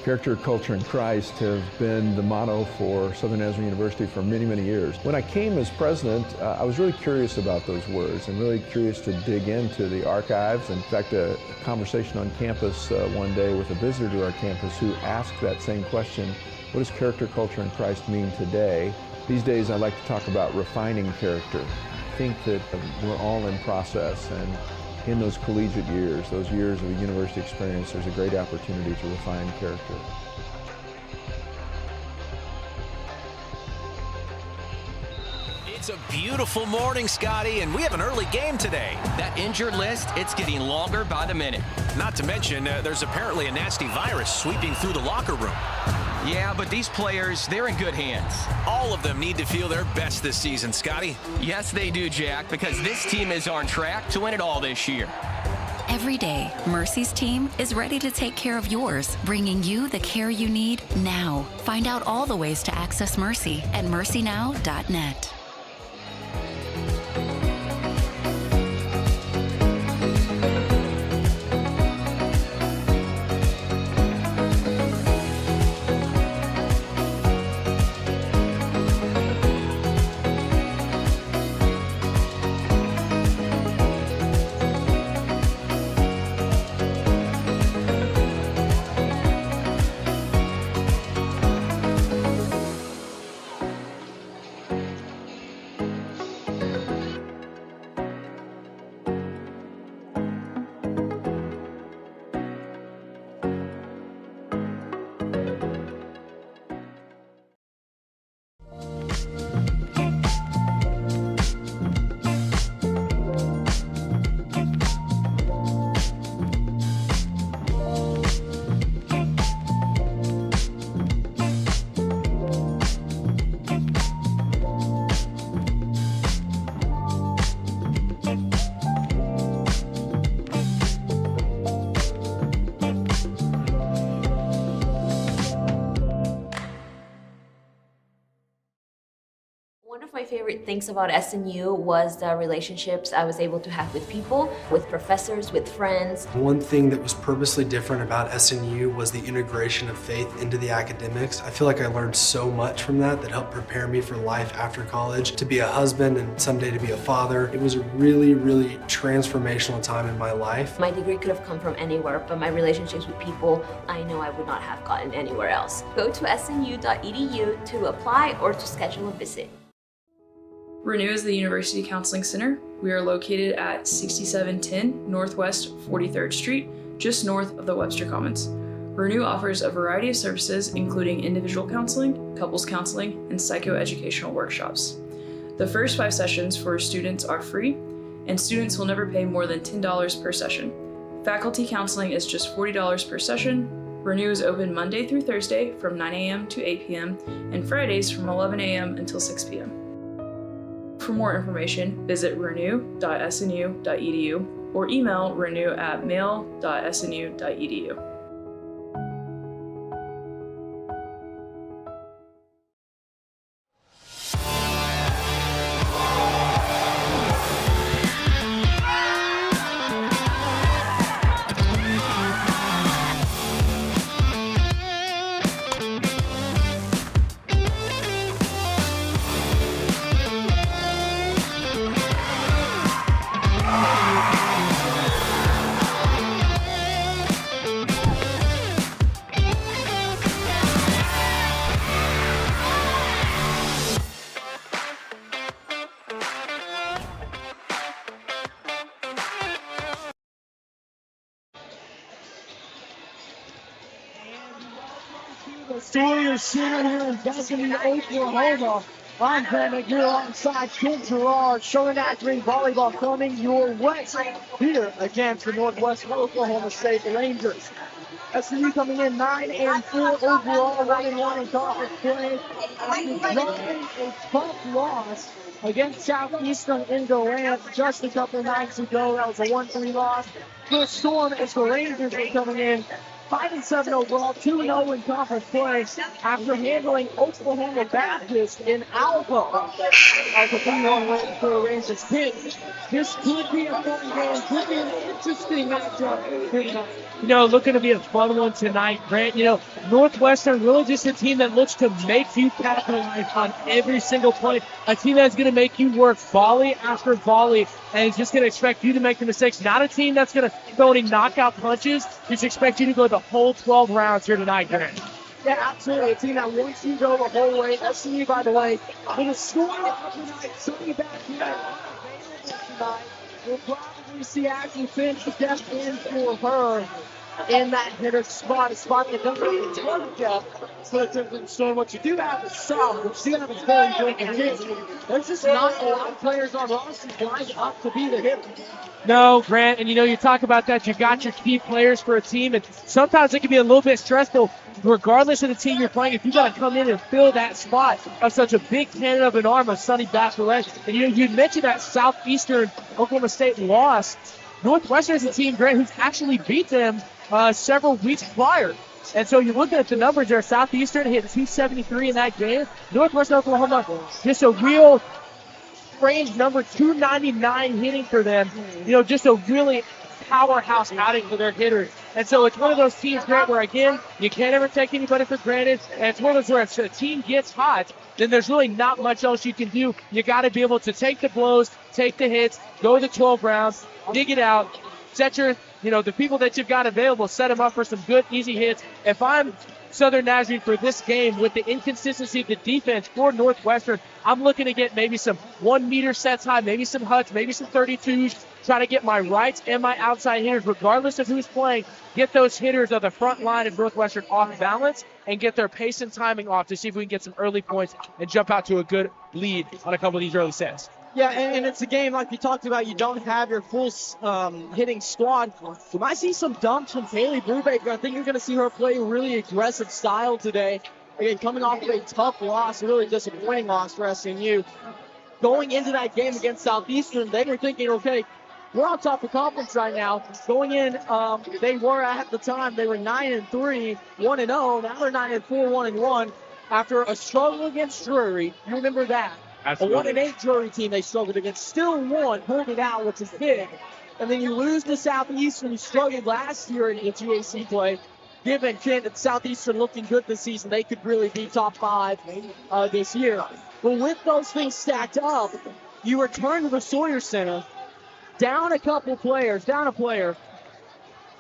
Character, culture, and Christ have been the motto for Southern Nazarene University for many, many years. When I came as president, I was really curious about those words and really curious to dig into the archives. In fact, a conversation on campus one day with a visitor to our campus who asked that same question, what does character, culture, and Christ mean today? These days I like to talk about refining character. I think that we're all in process, and in those collegiate years, those years of a university experience, there's a great opportunity to refine character. It's a beautiful morning, Scotty, and we have an early game today. That injured list, it's getting longer by the minute. Not to mention, there's apparently a nasty virus sweeping through the locker room. Yeah, but these players, they're in good hands. All of them need to feel their best this season, Scotty. Yes, they do, Jack, because this team is on track to win it all this year. Every day, Mercy's team is ready to take care of yours, bringing you the care you need now. Find out all the ways to access Mercy at mercynow.net. One of my favorite things about SNU was the relationships I was able to have with people, with professors, with friends. One thing that was purposely different about SNU was the integration of faith into the academics. I feel like I learned so much from that helped prepare me for life after college, to be a husband and someday to be a father. It was a really, really transformational time in my life. My degree could have come from anywhere, but my relationships with people, I know I would not have gotten anywhere else. Go to snu.edu to apply or to schedule a visit. Renew is the University Counseling Center. We are located at 6710 Northwest 43rd Street, just north of the Webster Commons. Renew offers a variety of services, including individual counseling, couples counseling, and psychoeducational workshops. The first 5 sessions for students are free, and students will never pay more than $10 per session. Faculty counseling is just $40 per session. Renew is open Monday through Thursday from 9 a.m. to 8 p.m. and Fridays from 11 a.m. until 6 p.m. For more information, visit renew.snu.edu or email renew@mail.snu.edu. The Steelers Center here in Bethany, Oklahoma. I'm Grant McGill alongside Kent Gerard, Southern Nazarene Volleyball coming your way here against the Northwestern Oklahoma State Rangers. SMU coming in 9-4 overall, 1-1 in conference play. Dropping a tough loss against Southeastern in Durant just a couple nights ago. That was a 1-3 loss. The Storm as the Rangers are coming in 5-7 overall, 2-0 in conference play after handling Oklahoma Baptist in Alva. As a 3-1 win for Rangers Kids. This could be a fun game, could be an interesting matchup here tonight. Looking to be a fun one tonight, Grant. Northwestern really just a team that looks to make you capitalize on every single play. A team that's going to make you work volley after volley and is just going to expect you to make the mistakes. Not a team that's going to throw any knockout punches. Just expect you to go the whole 12 rounds here tonight, Grant. Yeah, absolutely. A team that wants you to go the whole way. SMU, by the way, with a score of tonight, somebody back here tonight. We'll probably see Ashley Finch step in for her in that hitter spot, a spot that doesn't really target depth. So it's showing what you do have is soft, which you have is very good and hit. There's just not a lot of players on roster lined up to be the hitter. No, Grant, and you talk about that, you got your key players for a team, and sometimes it can be a little bit stressful, regardless of the team you're playing, if you got to come in and fill that spot of such a big cannon of an arm of Sonny Bachelette. And you mentioned that Southeastern Oklahoma State loss. Northwestern is a team, Grant, who's actually beat them several weeks prior. And so you're looking at the numbers there. Southeastern hit 273 in that game. Northwestern Oklahoma, just a real range number, 299 hitting for them. Just a really powerhouse outing for their hitters. And so it's one of those teams, Grant, where, again, you can't ever take anybody for granted. And it's one of those where if a team gets hot, then there's really not much else you can do. You got to be able to take the blows, take the hits, go the 12 rounds, dig it out, set your, the people that you've got available, set them up for some good, easy hits. If I'm Southern Nazarene for this game, with the inconsistency of the defense for Northwestern, I'm looking to get maybe some 1 meter sets high, maybe some huts, maybe some 32s, try to get my rights and my outside hitters, regardless of who's playing, get those hitters of the front line of Northwestern off balance and get their pace and timing off to see if we can get some early points and jump out to a good lead on a couple of these early sets. Yeah, and it's a game like you talked about. You don't have your full hitting squad. You might see some dumps from Kaylee Brubaker. I think you're going to see her play a really aggressive style today. Again, coming off of a tough loss, a really disappointing loss for SMU. Going into that game against Southeastern, they were thinking, okay, we're on top of conference right now. Going in, they were at the time, they were 9-3, 1-0. Now they're 9-4, 1-1. After a struggle against Drury, you remember that. Absolutely. A 1-8 Drury team they struggled against, still won, pulled it out, which is big. And then you lose to Southeastern, who struggled last year in GAC play. Given that Southeastern looking good this season, they could really be top 5 this year. But with those things stacked up, you return to the Sawyer Center, down a player,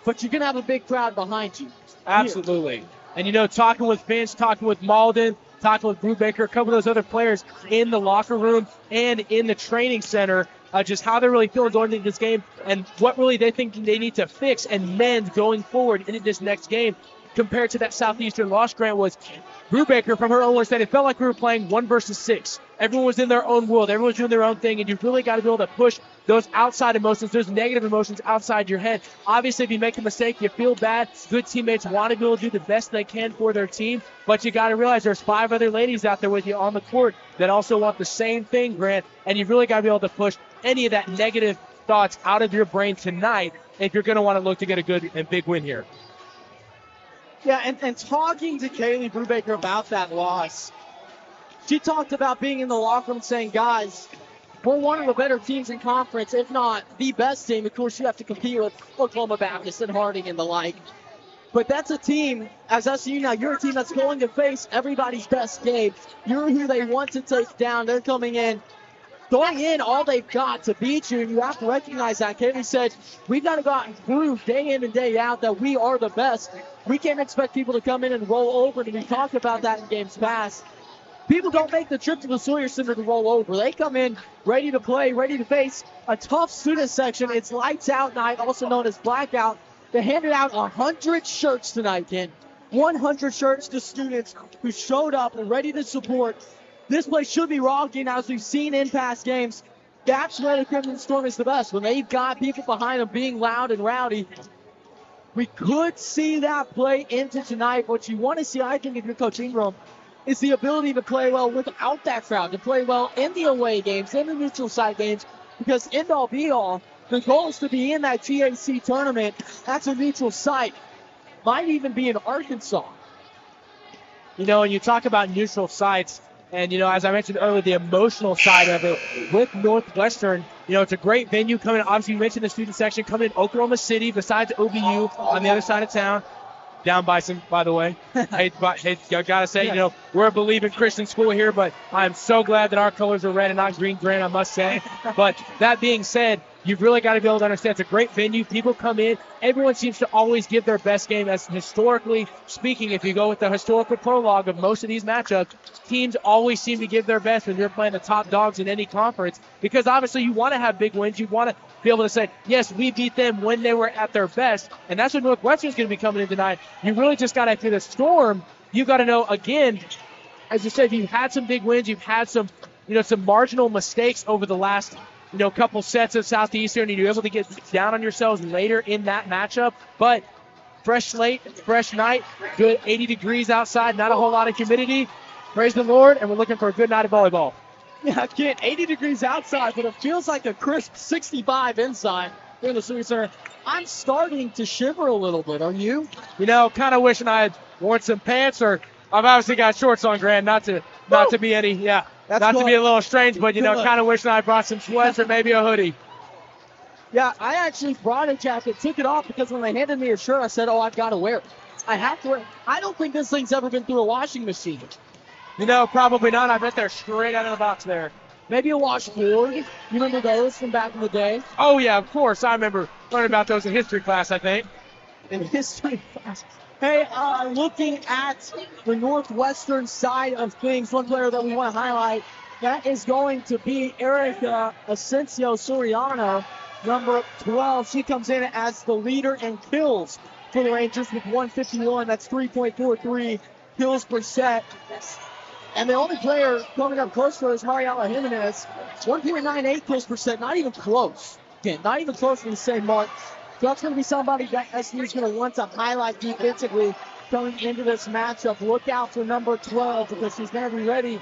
but you're going to have a big crowd behind you. Absolutely. And, talking with Finch, talking with Malden, talking with Brubaker, a couple of those other players in the locker room and in the training center, just how they're really feeling going into this game and what really they think they need to fix and mend going forward into this next game. Compared to that Southeastern loss, Grant, was Brubaker, from her own words, said it felt like we were playing 1 versus 6. Everyone was in their own world. Everyone was doing their own thing, and you've really got to be able to push those outside emotions, those negative emotions outside your head. Obviously, if you make a mistake, you feel bad. Good teammates want to be able to do the best they can for their team, but you got to realize there's 5 other ladies out there with you on the court that also want the same thing, Grant, and you've really got to be able to push any of that negative thoughts out of your brain tonight if you're going to want to look to get a good and big win here. Yeah, and talking to Kaylee Brubaker about that loss, she talked about being in the locker room saying, guys, we're one of the better teams in conference, if not the best team. Of course, you have to compete with Oklahoma Baptist and Harding and the like. But that's a team, as SU now, you're a team that's going to face everybody's best game. You're who they want to take down. They're coming in, going in all they've got to beat you, and you have to recognize that. Kaylee said, we've got to go out and prove day in and day out that we are the best. We can't expect people to come in and roll over, and we talked about that in games past. People don't make the trip to the Sawyer Center to roll over. They come in ready to play, ready to face a tough student section. It's lights out night, also known as blackout. They handed out 100 shirts tonight, Ken. 100 shirts to students who showed up and ready to support. This place should be rocking, as we've seen in past games. That's where the Crimson Storm is the best, when they've got people behind them being loud and rowdy. We could see that play into tonight. What you want to see, I think, if you're Coach Ingram, is the ability to play well without that crowd, to play well in the away games, in the neutral site games, because end all be all, the goal is to be in that GAC tournament. That's a neutral site. might even be in Arkansas. You know, and you talk about neutral sites, and, you know, as I mentioned earlier, the emotional side of it with Northwestern, you know, it's a great venue coming. Obviously, you mentioned the student section coming in Oklahoma City, besides OBU on the other side of town. Down Bison, by the way. I gotta say, you know, we're a believing Christian school here, but I'm so glad that our colors are red and not green granite, I must say. But that being said, you've really got to be able to understand it's a great venue. People come in. Everyone seems to always give their best game. As historically speaking, if you go with the historical prologue of most of these matchups, teams always seem to give their best when you're playing the top dogs in any conference, because obviously you want to have big wins. You want to be able to say, yes, we beat them when they were at their best, and that's what Northwestern's going to be coming in tonight. You really just got to, after the Storm, you got to know, again, as you said, you've had some big wins. You've had some, you know, some marginal mistakes over the last, you know, couple sets of Southeastern, and you're able to get down on yourselves later in that matchup. But fresh slate, fresh night, good 80 degrees outside, not a whole lot of humidity. Praise the Lord, and we're looking for a good night of volleyball. Yeah, again, 80 degrees outside, but it feels like a crisp 65 inside here in the Civic Center. I'm starting to shiver a little bit. Are you? You know, kind of wishing I had worn some pants, or I've obviously got shorts on, Grant, not to be any, not to be a little strange, but, you know, kind of wishing I brought some sweats or maybe a hoodie. Yeah, I actually brought a jacket, took it off, because when they handed me a shirt, I said, oh, I've got to wear it. I have to wear it. I don't think this thing's ever been through a washing machine. You know, probably not. I bet they're straight out of the box there. Maybe a washboard. You remember those from back in the day? Oh, yeah, of course. I remember learning about those in history class, I think. In history class. Hey, looking at the Northwestern side of things, one player that we want to highlight, that is going to be Erica Asensio Soriano, number 12. She comes in as the leader in kills for the Rangers with 151. That's 3.43 kills per set. And the only player coming up close to her is Mariela Jimenez. 1.98 kills per set, not even close. Again, not even close to the same mark. So that's going to be somebody that SU is going to want to highlight defensively coming into this matchup. Look out for number 12, because she's going to be ready,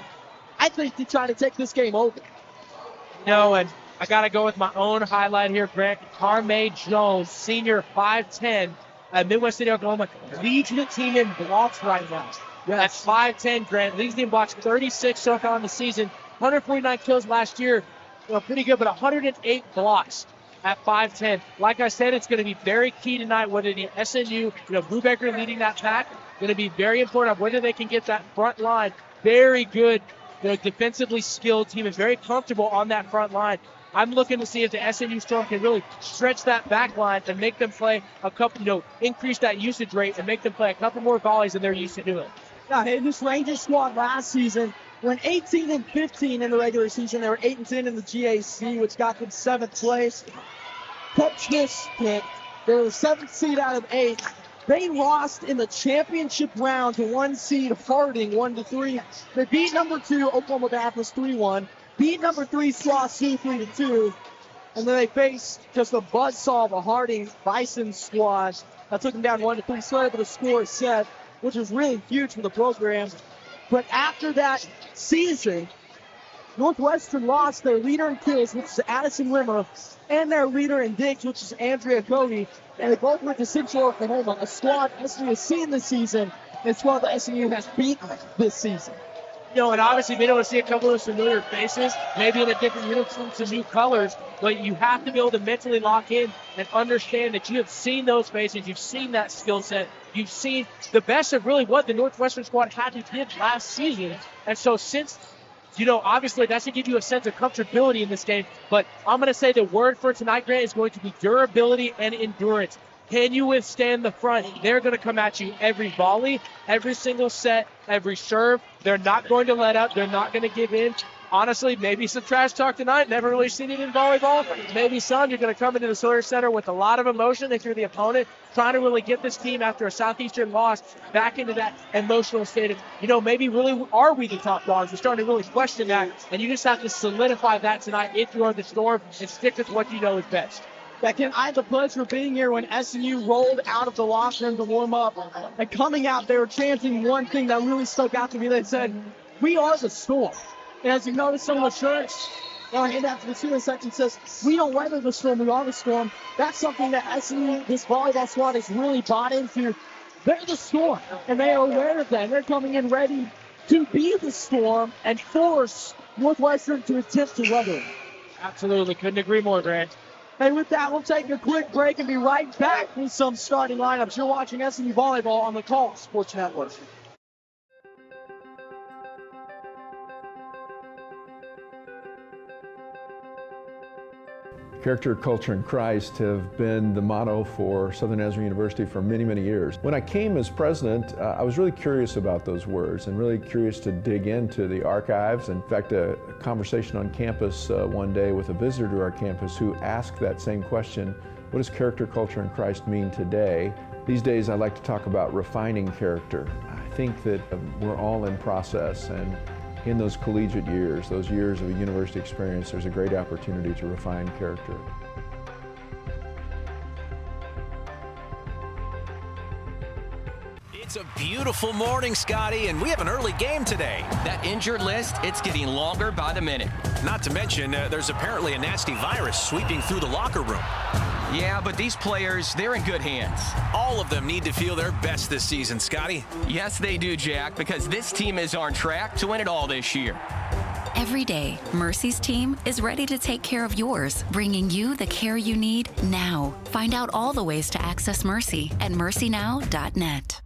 I think, to try to take this game over. No, and I got to go with my own highlight here, Grant. Carmay Jones, senior, 5'10", at Midwest City, Oklahoma, leads the team in blocks right now. Yes. That's 5'10", Grant. Leads the team in blocks, 36 so far in the season. 149 kills last year. You know, pretty good, but 108 blocks at 5'10". Like I said, it's going to be very key tonight, whether the SNU, you know, Brubaker leading that pack, going to be very important on whether they can get that front line. Very good, you know, defensively skilled team, and very comfortable on that front line. I'm looking to see if the SNU Storm can really stretch that back line and make them play a couple, you know, increase that usage rate and make them play a couple more volleys than they're used to doing. Yeah, hey, this Rangers squad last season went 18-15 in the regular season. They were 8-10 in the GAC, which got them 7th place. Touch this pick. They were the 7th seed out of 8. They lost in the championship round to 1 seed Harding, 1-3. They beat number 2 Oklahoma Baptist 3-1. Beat number 3 SWASU 3-2. And then they faced just a buzzsaw of a Harding Bison squad that took them down 1-3. So able to score a set, which was really huge for the program. But after that season, Northwestern lost their leader in kills, which is Addison Rimmer, and their leader in digs, which is Andrea Cody. And they both went to Central Oklahoma, a squad SMU has seen this season, and a squad that SMU has beaten this season. You know, and obviously being able to see a couple of familiar faces, maybe in a different uniform, some new colors, but you have to be able to mentally lock in and understand that you have seen those faces, you've seen that skill set, you've seen the best of really what the Northwestern squad had to give last season. And so since, you know, obviously that's to give you a sense of comfortability in this game, but I'm going to say the word for tonight, Grant, is going to be durability and endurance. Can you withstand the front? They're going to come at you every volley, every single set, every serve. They're not going to let up. They're not going to give in. Honestly, maybe some trash talk tonight. Never really seen it in volleyball. Maybe some. You're going to come into the Sawyer Center with a lot of emotion if you're the opponent, trying to really get this team after a Southeastern loss back into that emotional state of, you know, maybe really are we the top dogs? We're starting to really question that, and you just have to solidify that tonight if you are the Storm and stick with what you know is best. Ken, I had the pleasure of being here when SMU rolled out of the locker room to warm up. And coming out, they were chanting one thing that really stuck out to me. They said, "We are the Storm." And as you notice, some of the shirts and after the student section says, "We don't weather the storm, we are the Storm." That's something that SMU, this volleyball squad, has really bought into. They're the Storm, and they are aware of that. They're coming in ready to be the Storm and force Northwestern to attempt to weather it. Absolutely. Couldn't agree more, Grant. And with that, we'll take a quick break and be right back with some starting lineups. You're watching SMU Volleyball on the Call Sports Network. Character, culture, and Christ have been the motto for Southern Nazarene University for many, many years. When I came as president, I was really curious about those words and really curious to dig into the archives. In fact, a conversation on campus one day with a visitor to our campus who asked that same question, what does character, culture, and Christ mean today? These days I like to talk about refining character. I think that we're all in process, and in those collegiate years, those years of a university experience, there's a great opportunity to refine character. It's a beautiful morning, Scotty, and we have an early game today. That injured list, it's getting longer by the minute. Not to mention, there's apparently a nasty virus sweeping through the locker room. Yeah, but these players, they're in good hands. All of them need to feel their best this season, Scotty. Yes, they do, Jack, because this team is on track to win it all this year. Every day, Mercy's team is ready to take care of yours, bringing you the care you need now. Find out all the ways to access Mercy at mercynow.net.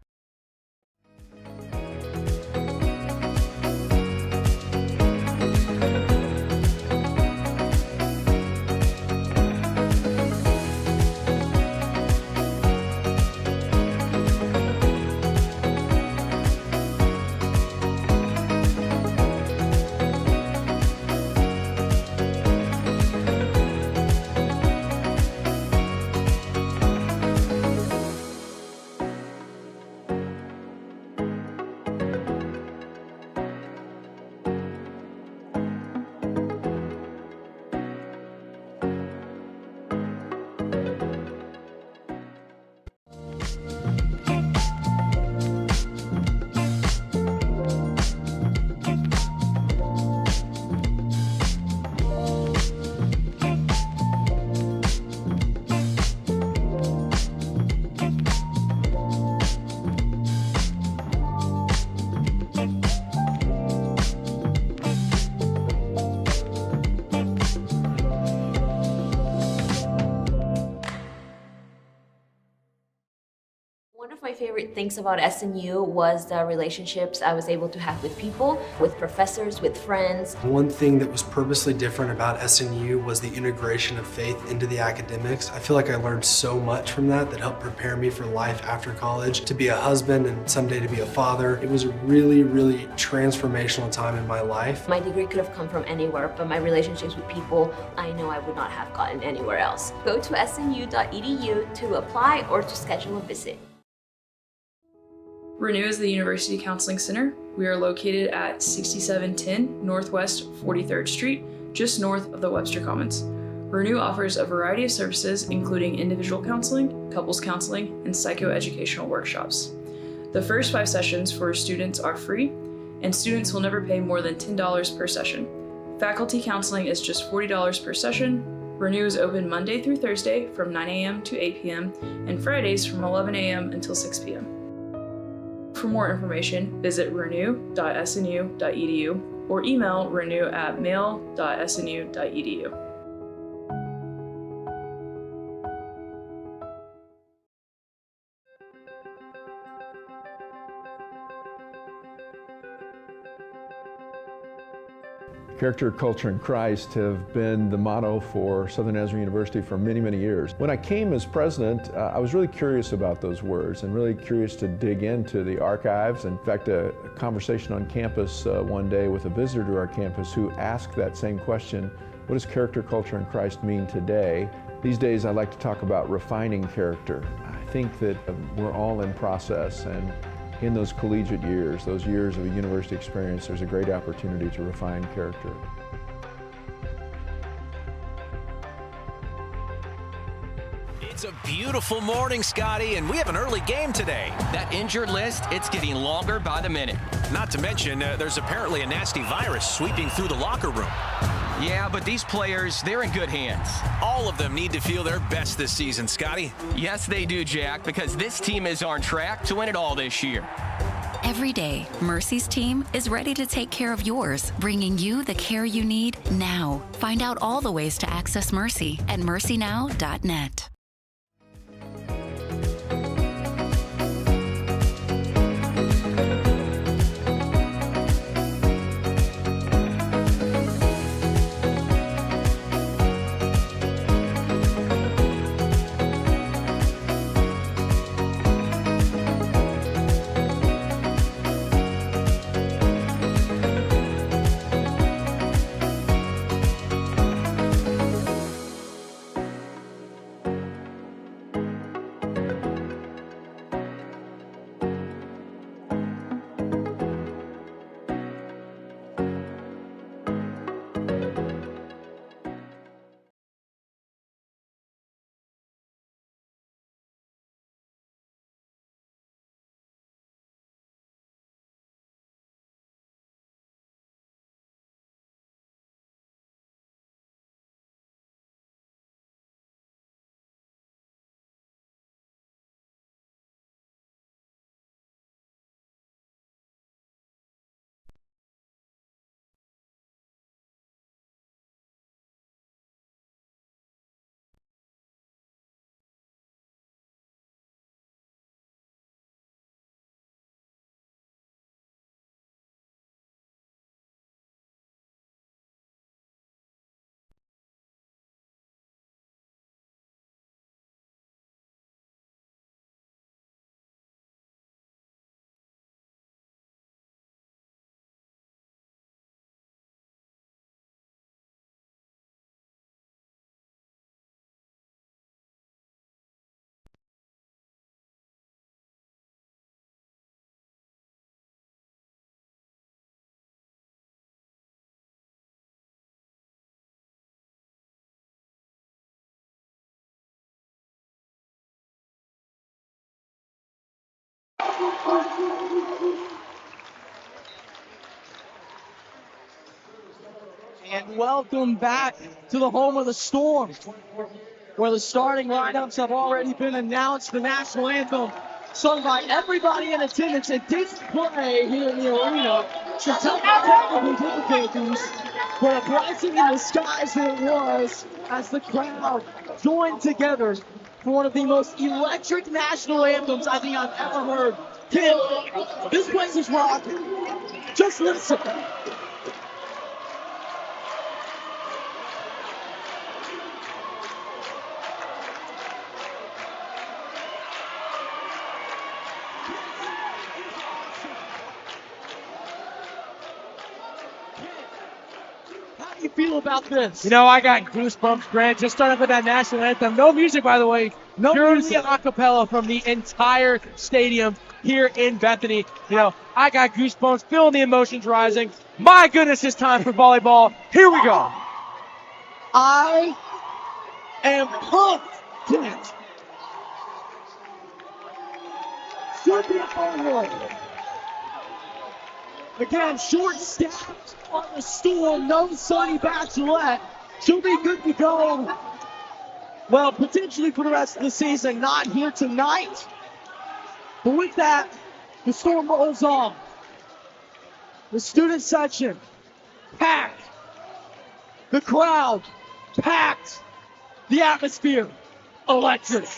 One of my favorite things about SNU was the relationships I was able to have with people, with professors, with friends. One thing that was purposely different about SNU was the integration of faith into the academics. I feel like I learned so much from that helped prepare me for life after college, to be a husband and someday to be a father. It was a really, really transformational time in my life. My degree could have come from anywhere, but my relationships with people, I know I would not have gotten anywhere else. Go to snu.edu to apply or to schedule a visit. Renew is the University Counseling Center. We are located at 6710 Northwest 43rd Street, just north of the Webster Commons. Renew offers a variety of services, including individual counseling, couples counseling, and psychoeducational workshops. The first 5 sessions for students are free, and students will never pay more than $10 per session. Faculty counseling is just $40 per session. Renew is open Monday through Thursday from 9 a.m. to 8 p.m. and Fridays from 11 a.m. until 6 p.m. For more information, visit renew.snu.edu or email renew@mail.snu.edu. Character, culture, and Christ have been the motto for Southern Nazarene University for many, many years. When I came as president, I was really curious about those words and really curious to dig into the archives. In fact, a conversation on campus one day with a visitor to our campus who asked that same question, what does character, culture, and Christ mean today? These days I like to talk about refining character. I think that we're all in process, and in those collegiate years, those years of a university experience, there's a great opportunity to refine character. It's a beautiful morning, Scotty, and we have an early game today. That injured list, it's getting longer by the minute. Not to mention, there's apparently a nasty virus sweeping through the locker room. Yeah, but these players, they're in good hands. All of them need to feel their best this season, Scotty. Yes, they do, Jack, because this team is on track to win it all this year. Every day, Mercy's team is ready to take care of yours, bringing you the care you need now. Find out all the ways to access Mercy at mercynow.net. And welcome back to the home of the Storm, where the starting lineups have already been announced. The national anthem sung by everybody in attendance. It didn't play here in the arena, so technical difficulties, but a blessing in disguise that it was as the crowd joined together for one of the most electric national anthems I think I've ever heard. Kid, this place is rocking. Just listen. How do you feel about this? You know, I got goosebumps, Grant. Just starting with that national anthem. No music, by the way. No Purely music. a cappella from the entire stadium here in Bethany. You know, I got goosebumps, feeling the emotions rising. My goodness, it's time for volleyball. Here we go. I am pumped, Kent. Should be a forward. Again, short stacked on the Storm. No Sonny Bachelette. She'll be good to go. Well, potentially for the rest of the season. Not here tonight. But with that, the Storm rolls on. The student section, packed. The crowd, packed. The atmosphere, electric.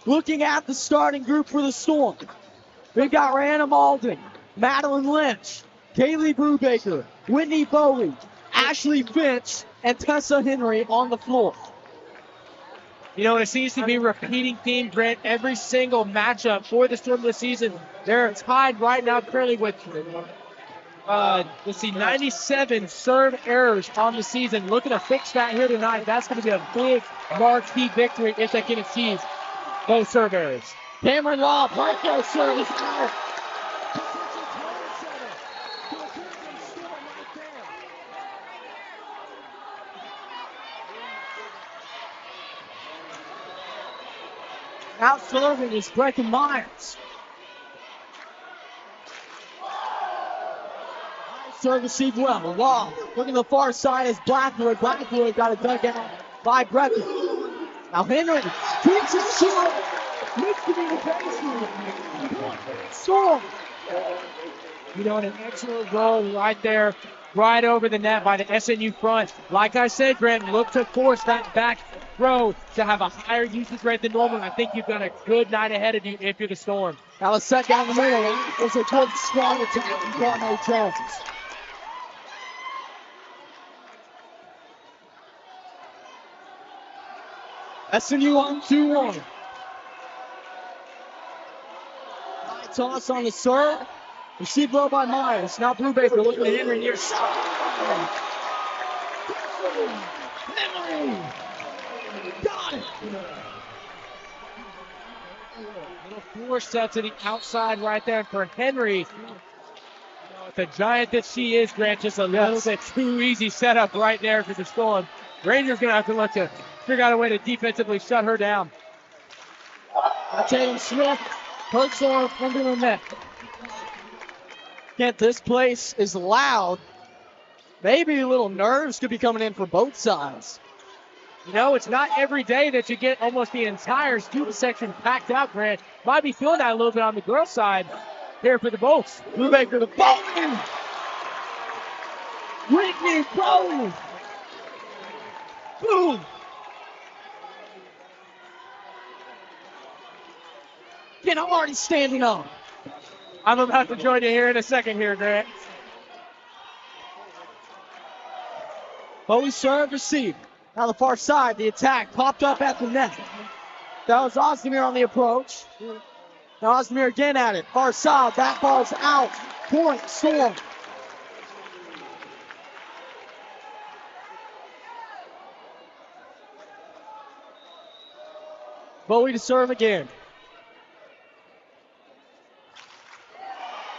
Looking at the starting group for the Storm, we've got Rihanna Malden, Madeline Lynch, Kaylee Brubaker, Whitney Bowie, Ashley Finch, and Tessa Henry on the floor. You know, it seems to be a repeating theme, Grant. Every single matchup for the Storm this season, they're tied right now currently with, 97 serve errors on the season. Looking to fix that here tonight. That's going to be a big marquee victory if they can achieve those serve errors. Cameron Law, breakthrough service out. Out serving is Breckin Myers. High serve received well. Long. Look at the far side is Blackwood. Blackwood got it dug out by Brecken. Now Henry keeps it short. Missed it in the basement. Storm. You know, an excellent goal right there, right over the net by the SNU front. Like I said, Grant, look to force that back row to have a higher usage rate than normal. I think you've got a good night ahead of you if you're the Storm. Now let's set down the middle. It's a good strong attack. You got no chances. SNU on 2-1. High toss on the serve. Received low by Myers. Now Brubaker looking at Henry near side. Henry! Got it! Little force set to the outside right there for Henry. You know, with the giant that she is, Grant, just a little bit too easy setup right there for the Storm. Rangers going to have to look to figure out a way to defensively shut her down. Tatum Smith hooks her under the net. Kent, this place is loud. Maybe a little nerves could be coming in for both sides. You know, it's not every day that you get almost the entire student section packed out, Grant. Might be feeling that a little bit on the girls' side here for the Bolts. Brubaker, the ball. Whitney, boom! Boom! Kent, I'm already standing up. I'm about to join you here in a second here, Grant. Bowie serve, receive. Now the far side, the attack popped up at the net. That was Ozdemir on the approach. Now Ozdemir again at it. Far side, that ball's out. Point, Storm. Bowie to serve again.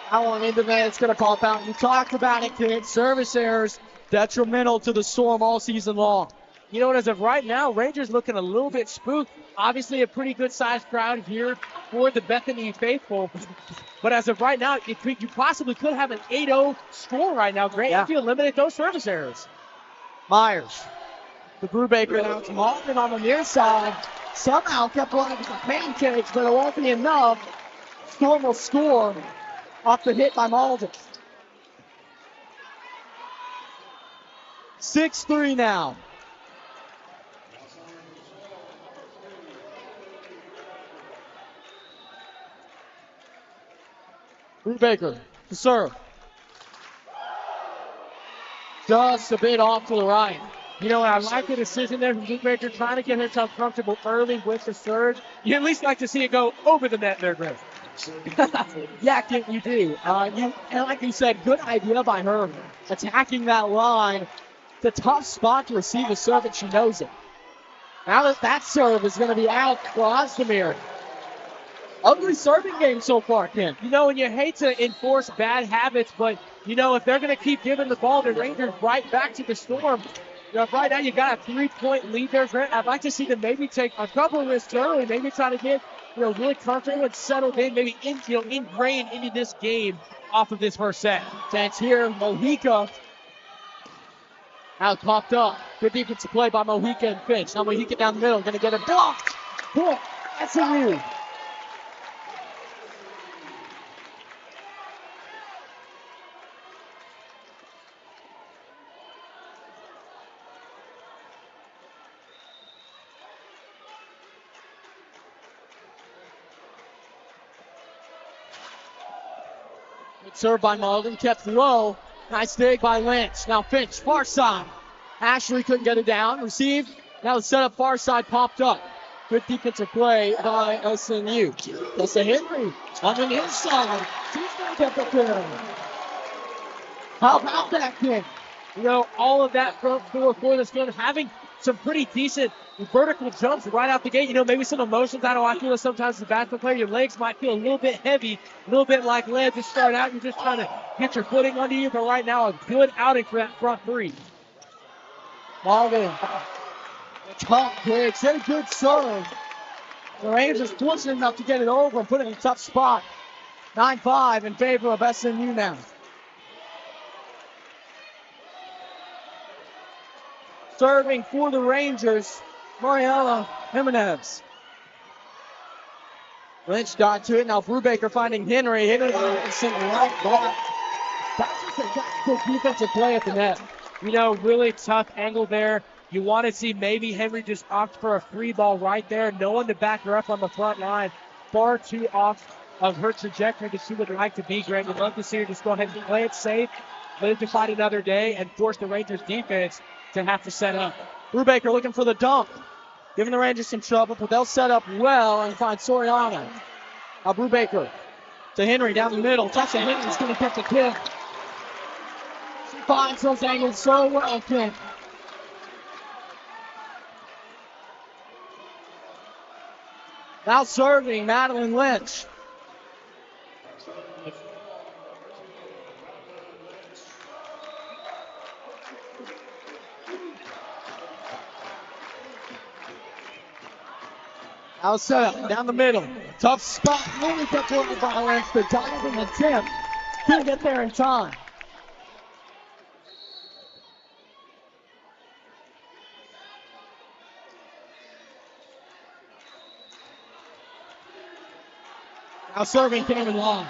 How long into that it's going to pop out. You talked about it, kid. Service errors detrimental to the Storm all season long. You know what, as of right now, Rangers looking a little bit spooked. Obviously a pretty good sized crowd here for the Bethany faithful. But as of right now, you possibly could have an 8-0 score right now, Grant, if you eliminate those service errors. Myers. The Brubaker now to Malden on the near side. Somehow kept running with the pancakes, but it won't be enough. Storm will score off the hit by Malden. 6-3 now. Brubaker to serve. Just a bit off to the right. You know, I like the decision there from Brubaker, trying to get herself comfortable early with the surge. You at least like to see it go over the net there, Griff. Yeah, Kent, you do. And like you said, good idea by her attacking that line. It's a tough spot to receive a serve, and she knows it. Now that serve is going to be out for Ozdemir. Ugly serving game so far, Kent. You know, and you hate to enforce bad habits, but, you know, if they're going to keep giving the ball to Rangers right back to the Storm, you know, right now you got a 3-point lead there, Grant. I'd like to see them maybe take a couple of risks early, maybe try to get, you know, really comfortable and settled in, maybe ingrained into this game off of this first set. That's here, Mojica. Now popped up. Good defensive play by Mojica and Finch. Now Mojica down the middle, going to get it blocked. Point, that's a move. Served by Malden, kept low. Nice dig by Lynch. Now Finch, far side. Ashley couldn't get it down. Received. Now the setup far side popped up. Good defensive play by SNU. That's a Henry on the inside. She's going to get the kill. How about that kick? You know, all of that front four for this game, having some pretty decent vertical jumps right out the gate. You know, maybe some emotions. I know I feel sometimes as a basketball player, your legs might feel a little bit heavy, a little bit like lead to start out. You're just trying to get your footing under you, but right now a good outing for that front three. Malden. Tough kicks. A good serve. The Rangers fortunate enough to get it over and put it in a tough spot. 9-5 in favor of SNU now. serving for the Rangers, Mariela Jimenez. Lynch got to it. Now Brubaker finding Henry. Henry sent right back. That's just a tactical defensive play at the net. You know, really tough angle there. You want to see maybe Henry just opt for a free ball right there. No one to back her up on the front line. Far too off of her trajectory that she would like to be, Greg. We'd love to see her just go ahead and play it safe, live to fight another day, and force the Rangers defense to have to set up. Brubaker looking for the dump. Giving the Rangers some trouble, but they'll set up well and find Soriano. Now Brubaker to Henry down the middle. Touch of Henry's going to get the kick. She finds those angles so well, Kent. Now serving Madeline Lynch. Now set up down the middle. Tough spot. Really gets over by Lynch. The diving attempt. Couldn't get there in time. Now serving Cameron Long.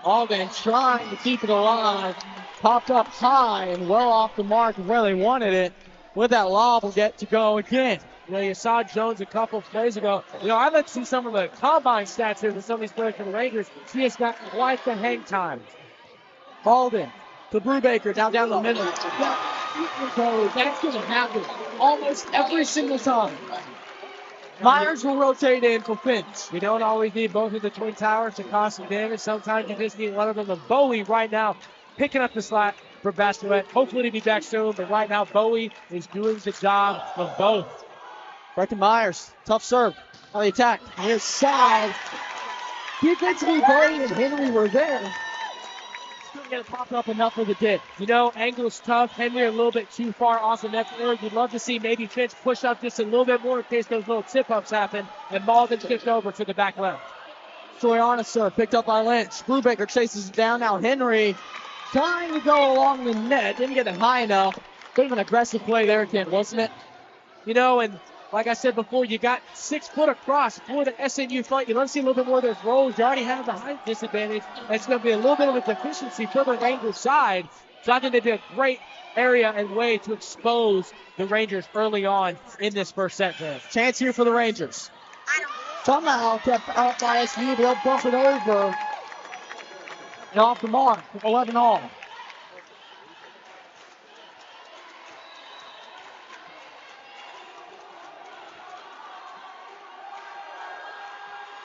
Alden trying to keep it alive. Popped up high and well off the mark of where they wanted it. With that lob, will get to go again. You know, you saw Jones a couple of plays ago. You know, I'd like to see some of the combine stats here for some of these players for the Rangers. She has got quite the hang time. Alden to Brubaker down the middle. That's going to happen almost every single time. Myers will rotate in for Finch. You don't always need both of the Twin Towers to cause some damage. Sometimes you just need one of them. And Bowie right now picking up the slack for Bastouette. Hopefully to be back soon, but right now Bowie is doing the job of both. Brecken Myers, tough serve on the attack. Near side. Defensively, Bowie and Henry were there. Still going to pop up enough for the dip. You know, angle's tough. Henry a little bit too far off the net there. You'd love to see maybe Finch push up just a little bit more in case those little tip-ups happen. And Malden tipped over to the back left. Soriano serve picked up by Lynch. Brubaker chases it down. Now Henry trying to go along the net. Didn't get it high enough. Bit of an aggressive play there, Kent, wasn't it? You know, and like I said before, you got 6 foot across for the SNU front. You love to see a little bit more of those rolls. You already have the height disadvantage. It's going to be a little bit of a deficiency for the Rangers side. So I think they did a great area and way to expose the Rangers early on in this first set. Chance here for the Rangers. Somehow kept out by SNU, but they'll bump it over. And off the mark, 11 all.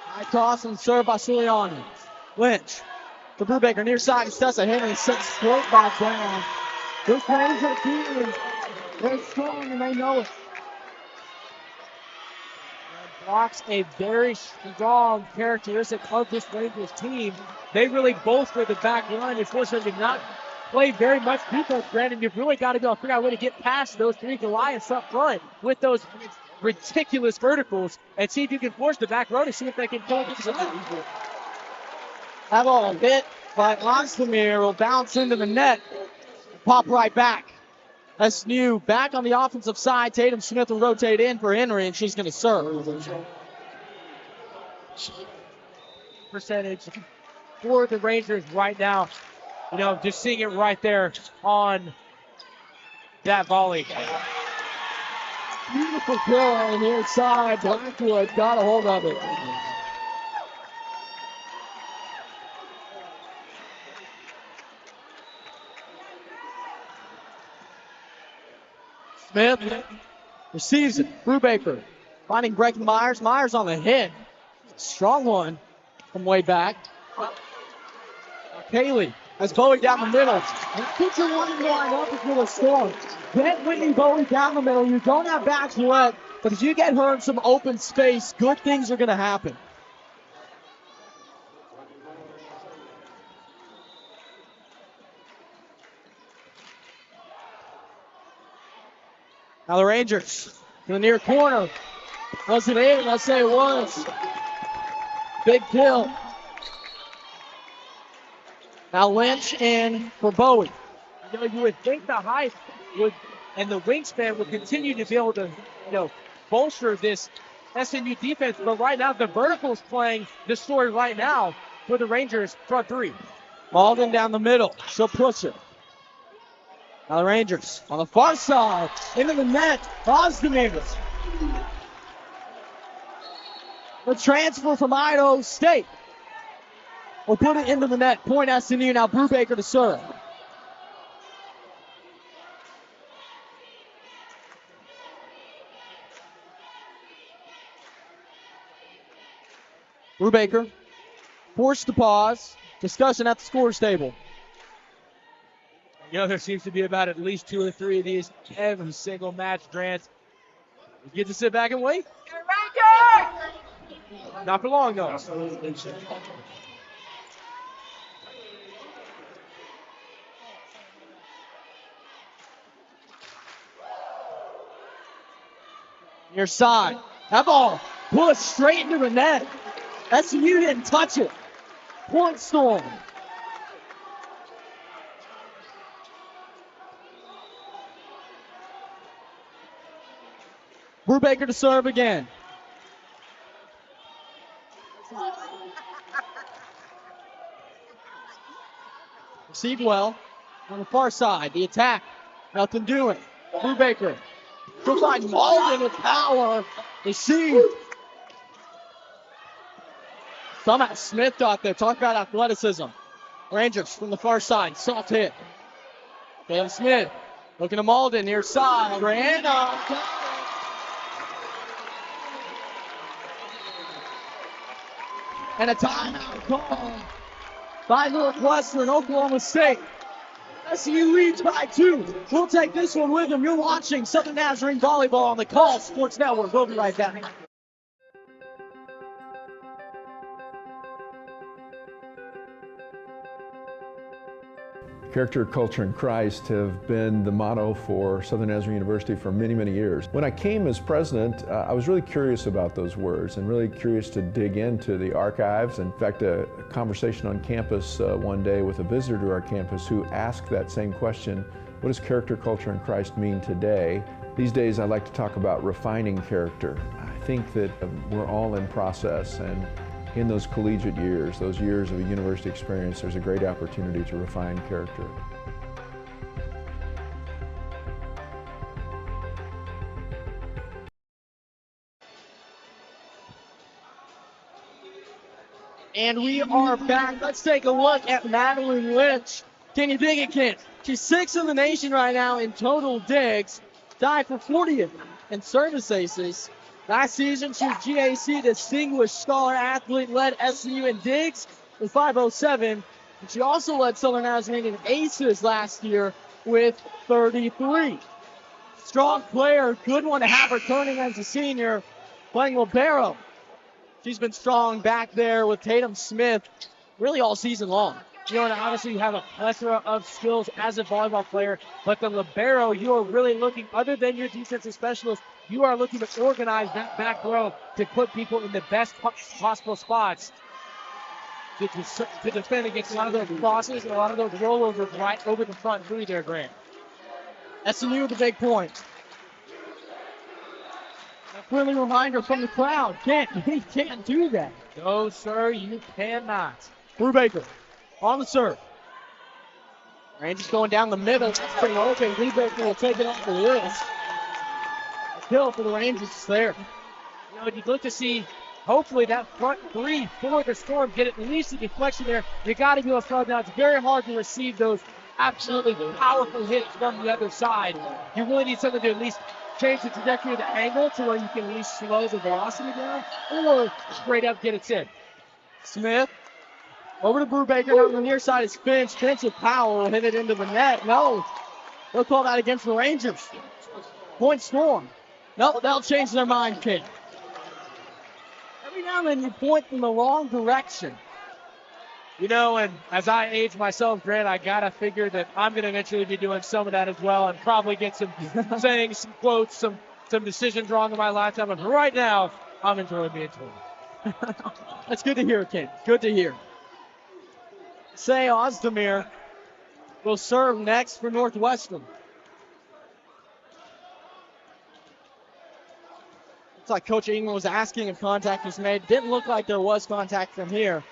High toss and serve by Soriano. Lynch to Brubaker near side. Stessa Henry sits straight back down. This Ranger team, they're strong and they know it. Blocks a very strong characteristic of this Rangers team. They really bolster the back line and force them to not play very much defense. Brandon, you've really got to go figure out a way to get past those 3 Goliaths up front with those ridiculous verticals and see if you can force the back row to see if they can pull this up. That ball hit by Ostermeer will bounce into the net and pop right back. That's new. Back on the offensive side. Tatum Smith will rotate in for Henry, and she's going to serve. Percentage for the Rangers right now. You know, just seeing it right there on that volley. Beautiful kill on the inside. Blackwood got a hold of it. Smith receives it. Brubaker finding Brecken Myers. Myers on the hit. Strong one from way back. Kaylee has Bowie down the middle. And pitcher one line up is going to score. Get Whitney Bowie down the middle. You don't have Bachelorette, but if you get her in some open space, good things are going to happen. Now the Rangers in the near corner. Was it in? I'll say it was. Big kill. Now Lynch in for Bowie. You would think the height would and the wingspan would continue to be able to, bolster this SNU defense. But right now, the vertical's playing the story right now for the Rangers front three. Malden down the middle. She'll push it. Now the Rangers on the far side. Into the net. Ozdemir. The transfer from Idaho State will put it into the net. Point SNU. Now Brubaker to serve. Brubaker forced to pause. Discussion at the scores table. There seems to be about at least 2 or 3 of these every single match, Grant. You get to sit back and wait. Not for long, though. Near side. That ball pushed straight into the net. SMU didn't touch it. Point Storm. Brubaker to serve again. Received well. On the far side, the attack. Nothing doing. Brubaker. She'll find Malden with power. Received. Somehow Smith got there. Talk about athleticism. Rangers from the far side. Soft hit. Caleb Smith looking to Malden near side. Ran up. And a timeout call by Northwestern, Oklahoma State. SU leads by 2. We'll take this one with them. You're watching Southern Nazarene Volleyball on the Call Sports Network. We'll be right back. Character, culture, and Christ have been the motto for Southern Nazarene University for many, many years. When I came as president, I was really curious about those words and really curious to dig into the archives. In fact, a conversation on campus one day with a visitor to our campus who asked that same question: what does character, culture, and Christ mean today? These days, I like to talk about refining character. I think that we're all in process, and in those collegiate years, those years of a university experience, there's a great opportunity to refine character. And we are back. Let's take a look at Madeline Lynch. Can you dig it, Kent? She's 6th in the nation right now in total digs, tied for 40th in service aces. Last season, she was GAC Distinguished Scholar Athlete, led SCU in digs with 507. And she also led Southern Nazarene in aces last year with 33. Strong player, good one to have returning as a senior, playing libero. She's been strong back there with Tatum Smith really all season long. And obviously you have a plethora of skills as a volleyball player, but the libero, you are really looking, other than your defensive specialist, you are looking to organize that back row to put people in the best possible spots to defend against a lot of those crosses and a lot of those rollovers right over the front three there, Grant. SMU with a big point. A friendly reminder from the crowd, you can't do that. No, sir, you cannot. Brubaker on the serve. Rangers going down the middle. It's pretty open. Brubaker will take it off the wrist. Kill for the Rangers is there. You'd look to see, hopefully, that front three for the Storm get at least a deflection there. You got to go a throw down. It's very hard to receive those absolutely powerful hits from the other side. You really need something to at least change the trajectory of the angle to where you can at least slow the velocity down, or straight up get it in. Smith over to Brubaker. On the near side is Finch. Finch with power will hit it into the net. No. They'll call that against the Rangers. Point Storm. No, they'll change their mind, kid. Every now and then you point in the wrong direction. And as I age myself, Grant, I got to figure that I'm going to eventually be doing some of that as well and probably get some sayings, some quotes, some decisions wrong in my lifetime. But right now, I'm enjoying being told. That's good to hear, kid. Good to hear. Say Ozdemir will serve next for Northwestern. Looks like Coach England was asking if contact was made. Didn't look like there was contact from here.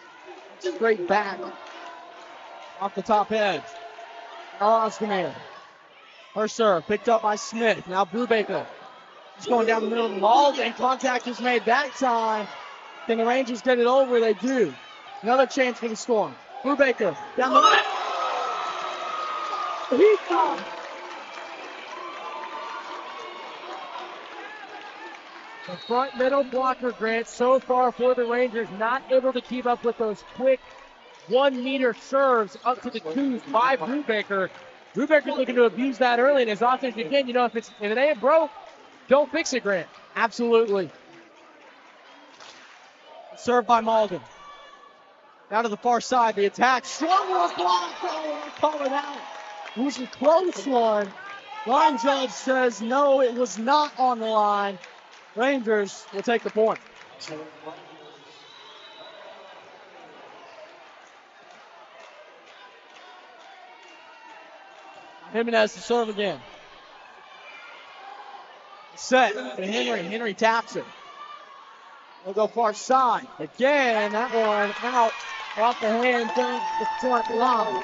Just great back off the top edge. Oscar. Her serve picked up by Smith. Now Brubaker. He's going down the middle of the ball, and contact is made that time. Can the Rangers get it over? They do. Another chance for the Storm. Brubaker down the middle. He's gone. The front middle blocker, Grant, so far for the Rangers, not able to keep up with those quick 1 meter serves up to the twos by Brubaker. Brubaker's looking to abuse that early and as often as you can. You know, if it ain't broke, don't fix it, Grant. Absolutely. Served by Malden. Down to the far side, the attack. Strong was blocked. Call it out. It was a close one. Line judge says no, it was not on the line. Rangers will take the point. Jimenez to serve again. Set to Henry. Henry taps it. We'll go far side. Again, that one out off the hand down the front line.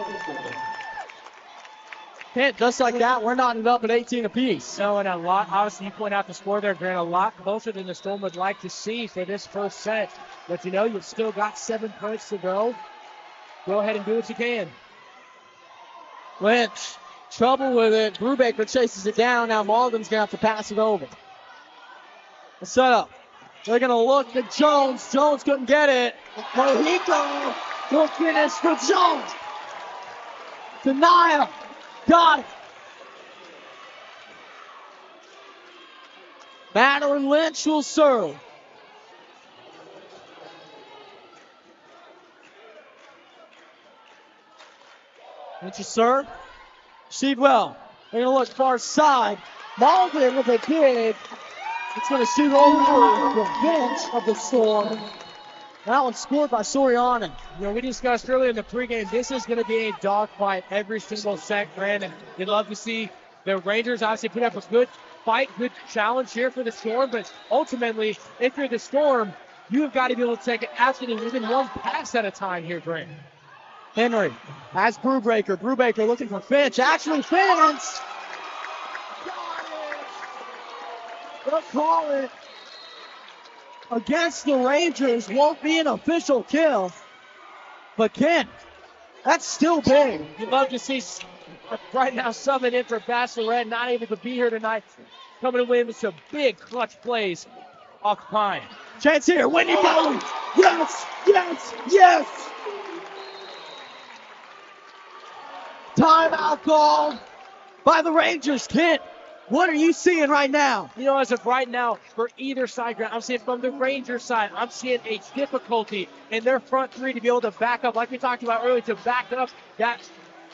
Hit just like that. We're knotting it up at 18 apiece. No, and a lot, obviously you point out the score there, Grant, a lot closer than the Storm would like to see for this first set. But you know, you've still got 7 points to go. Go ahead and do what you can. Lynch, trouble with it. Brubaker chases it down. Now Malden's going to have to pass it over. The setup. They're going to look at Jones. Jones couldn't get it. Mojica will finish for Jones. Denial. Got it. Madeline Lynch will serve. Lynch will serve. Received well. They're going to look far side. Malden with a dig. It's going to shoot over the bench of the Storm. That one scored by Soriano. You know, we discussed earlier in the pregame, this is going to be a dogfight every single set, Grant. And you'd love to see the Rangers obviously put up a good fight, good challenge here for the Storm. But ultimately, if you're the Storm, you've got to be able to take it absolutely even one pass at a time here, Grant. Henry has Brubaker. Brubaker looking for Finch. Actually, Finch! They'll call it against the Rangers. Won't be an official kill. But Kent, that's still big. You'd love to see right now subbing in for Bachelorette, not able to be here tonight. Coming to win with some big clutch plays off Pine. Chance here, Whitney Bowen. Yes, yes, yes. Timeout called by the Rangers. Kent, what are you seeing right now? You know, as of right now, for either side, I'm seeing from the Rangers side, I'm seeing a difficulty in their front three to be able to back up, like we talked about earlier, to back up that,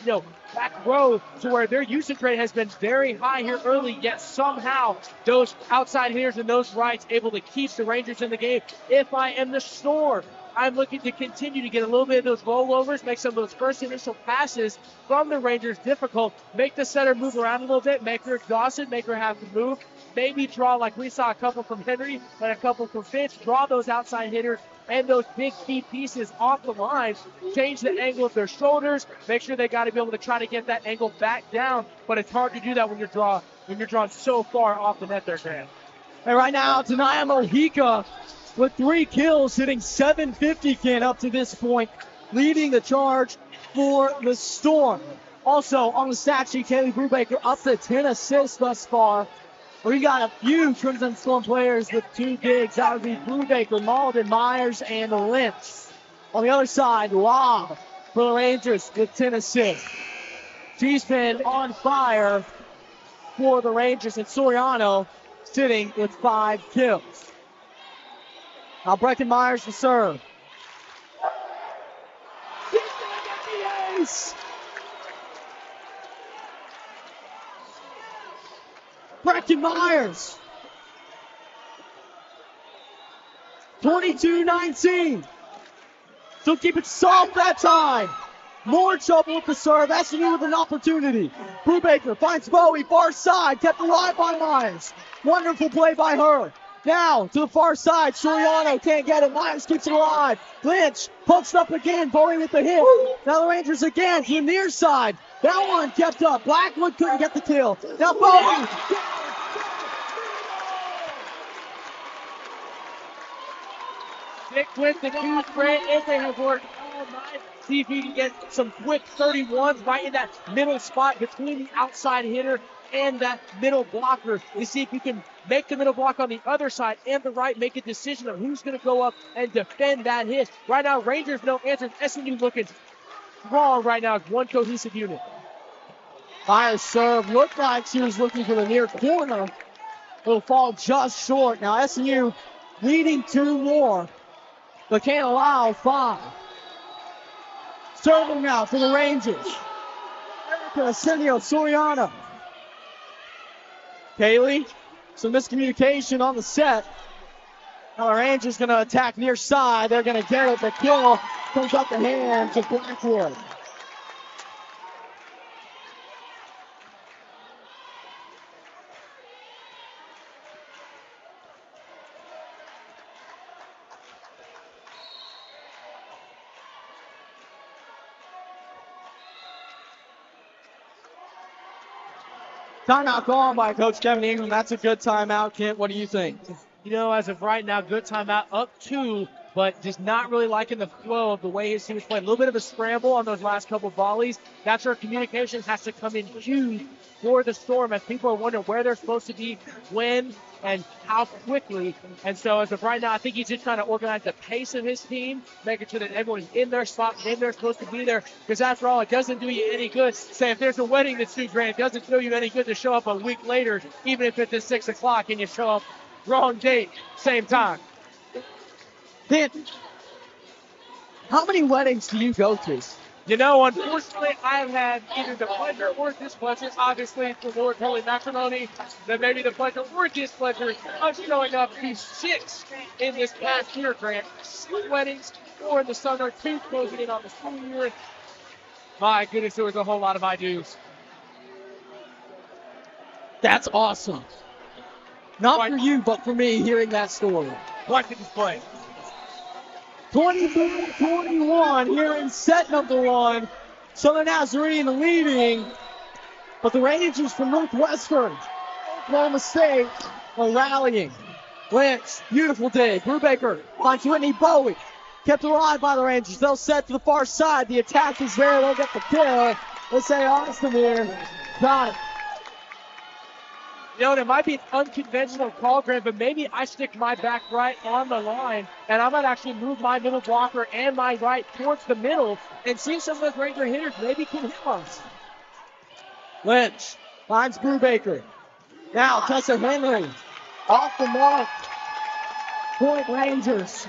you know, back row to where their usage rate has been very high here early, yet somehow those outside hitters and those rights able to keep the Rangers in the game. If I am the Storm, I'm looking to continue to get a little bit of those rollovers, make some of those first initial passes from the Rangers difficult, make the setter move around a little bit, make her exhausted, make her have to move, maybe draw like we saw a couple from Henry and a couple from Finch, draw those outside hitters and those big key pieces off the line, change the angle of their shoulders, make sure they got to be able to try to get that angle back down, but it's hard to do that when you're drawn so far off the net there, Grant. And right now, Tanaya Mojica with 3 kills, hitting 750 Ken up to this point, leading the charge for the Storm. Also on the stat sheet, Kaylee Brubaker up to 10 assists thus far. We got a few Crimson Storm players with 2 digs. That would be Brubaker, Malden, Myers, and Lynch. On the other side, Lobb for the Rangers with 10 assists. She's been on fire for the Rangers, and Soriano sitting with 5 kills. Now Brecken Myers to serve. He's gonna get the ace! Brecken Myers. 22-19. So keep it soft that time. More trouble with the serve. SMU with an opportunity. Brubaker finds Bowie, far side, kept alive by Myers. Wonderful play by her. Now to the far side, Soriano can't get it. Myers keeps it alive. Lynch pokes up again. Bowie with the hit. Now the Rangers again to the near side. That one kept up. Blackwood couldn't get the kill. Now Bowie. Stick with the two Grant, and they have worked all night. See if you can get some quick 31s right in that middle spot between the outside hitter and that middle blocker. You see if you can make the middle block on the other side and the right, make a decision of who's going to go up and defend that hit. Right now, Rangers no answers. SMU looking strong right now as one cohesive unit. Myers' serve looked like she was looking for the near corner. It'll fall just short. Now SMU leading 2 more, but can't allow 5. Serving now for the Rangers. Erica Arsenio Soriano. Kaylee, some miscommunication on the set. Now the Rangers going to attack near side. They're going to get it. The kill comes up the hands of Blackwood. Timeout call by Coach Kevin Ingram. That's a good timeout, Kent. What do you think? You know, as of right now, good timeout, up 2, but just not really liking the flow of the way his team is playing. A little bit of a scramble on those last couple volleys. That's where communication has to come in huge for the Storm, as people are wondering where they're supposed to be, when, and how quickly. And so as of right now, I think he's just trying to organize the pace of his team, making sure that everyone's in their spot and they're supposed to be there. Because after all, it doesn't do you any good. Say if there's a wedding that's $2 grand, it doesn't do you any good to show up a week later, even if it's at 6 o'clock and you show up wrong date, same time. Kent, how many weddings do you go to? You know, unfortunately, I've had either the pleasure or displeasure, obviously, the Lord's holy matrimony, then maybe the pleasure or displeasure of showing up to 6 in this past year, Grant. 6 weddings, 4 in the summer, 2 closing in on the school year. My goodness, there was a whole lot of I-dos. That's awesome. Not for you, but for me, hearing that story. Quite the display. 24-21 here in set number 1. Southern Nazarene leading, but the Rangers from Northwestern, Oklahoma State, are rallying. Lynch, beautiful day. Brubaker finds Whitney Bowie. Kept alive by the Rangers. They'll set to the far side. The attack is there. They'll get the kill. Let's say Austin here. Got it. You know, it might be an unconventional call, Grant, but maybe I stick my back right on the line, and I might actually move my middle blocker and my right towards the middle and see if some of those Ranger hitters maybe can hit us. Lynch finds Brubaker. Now Tessa Henry off the mark. Point Rangers.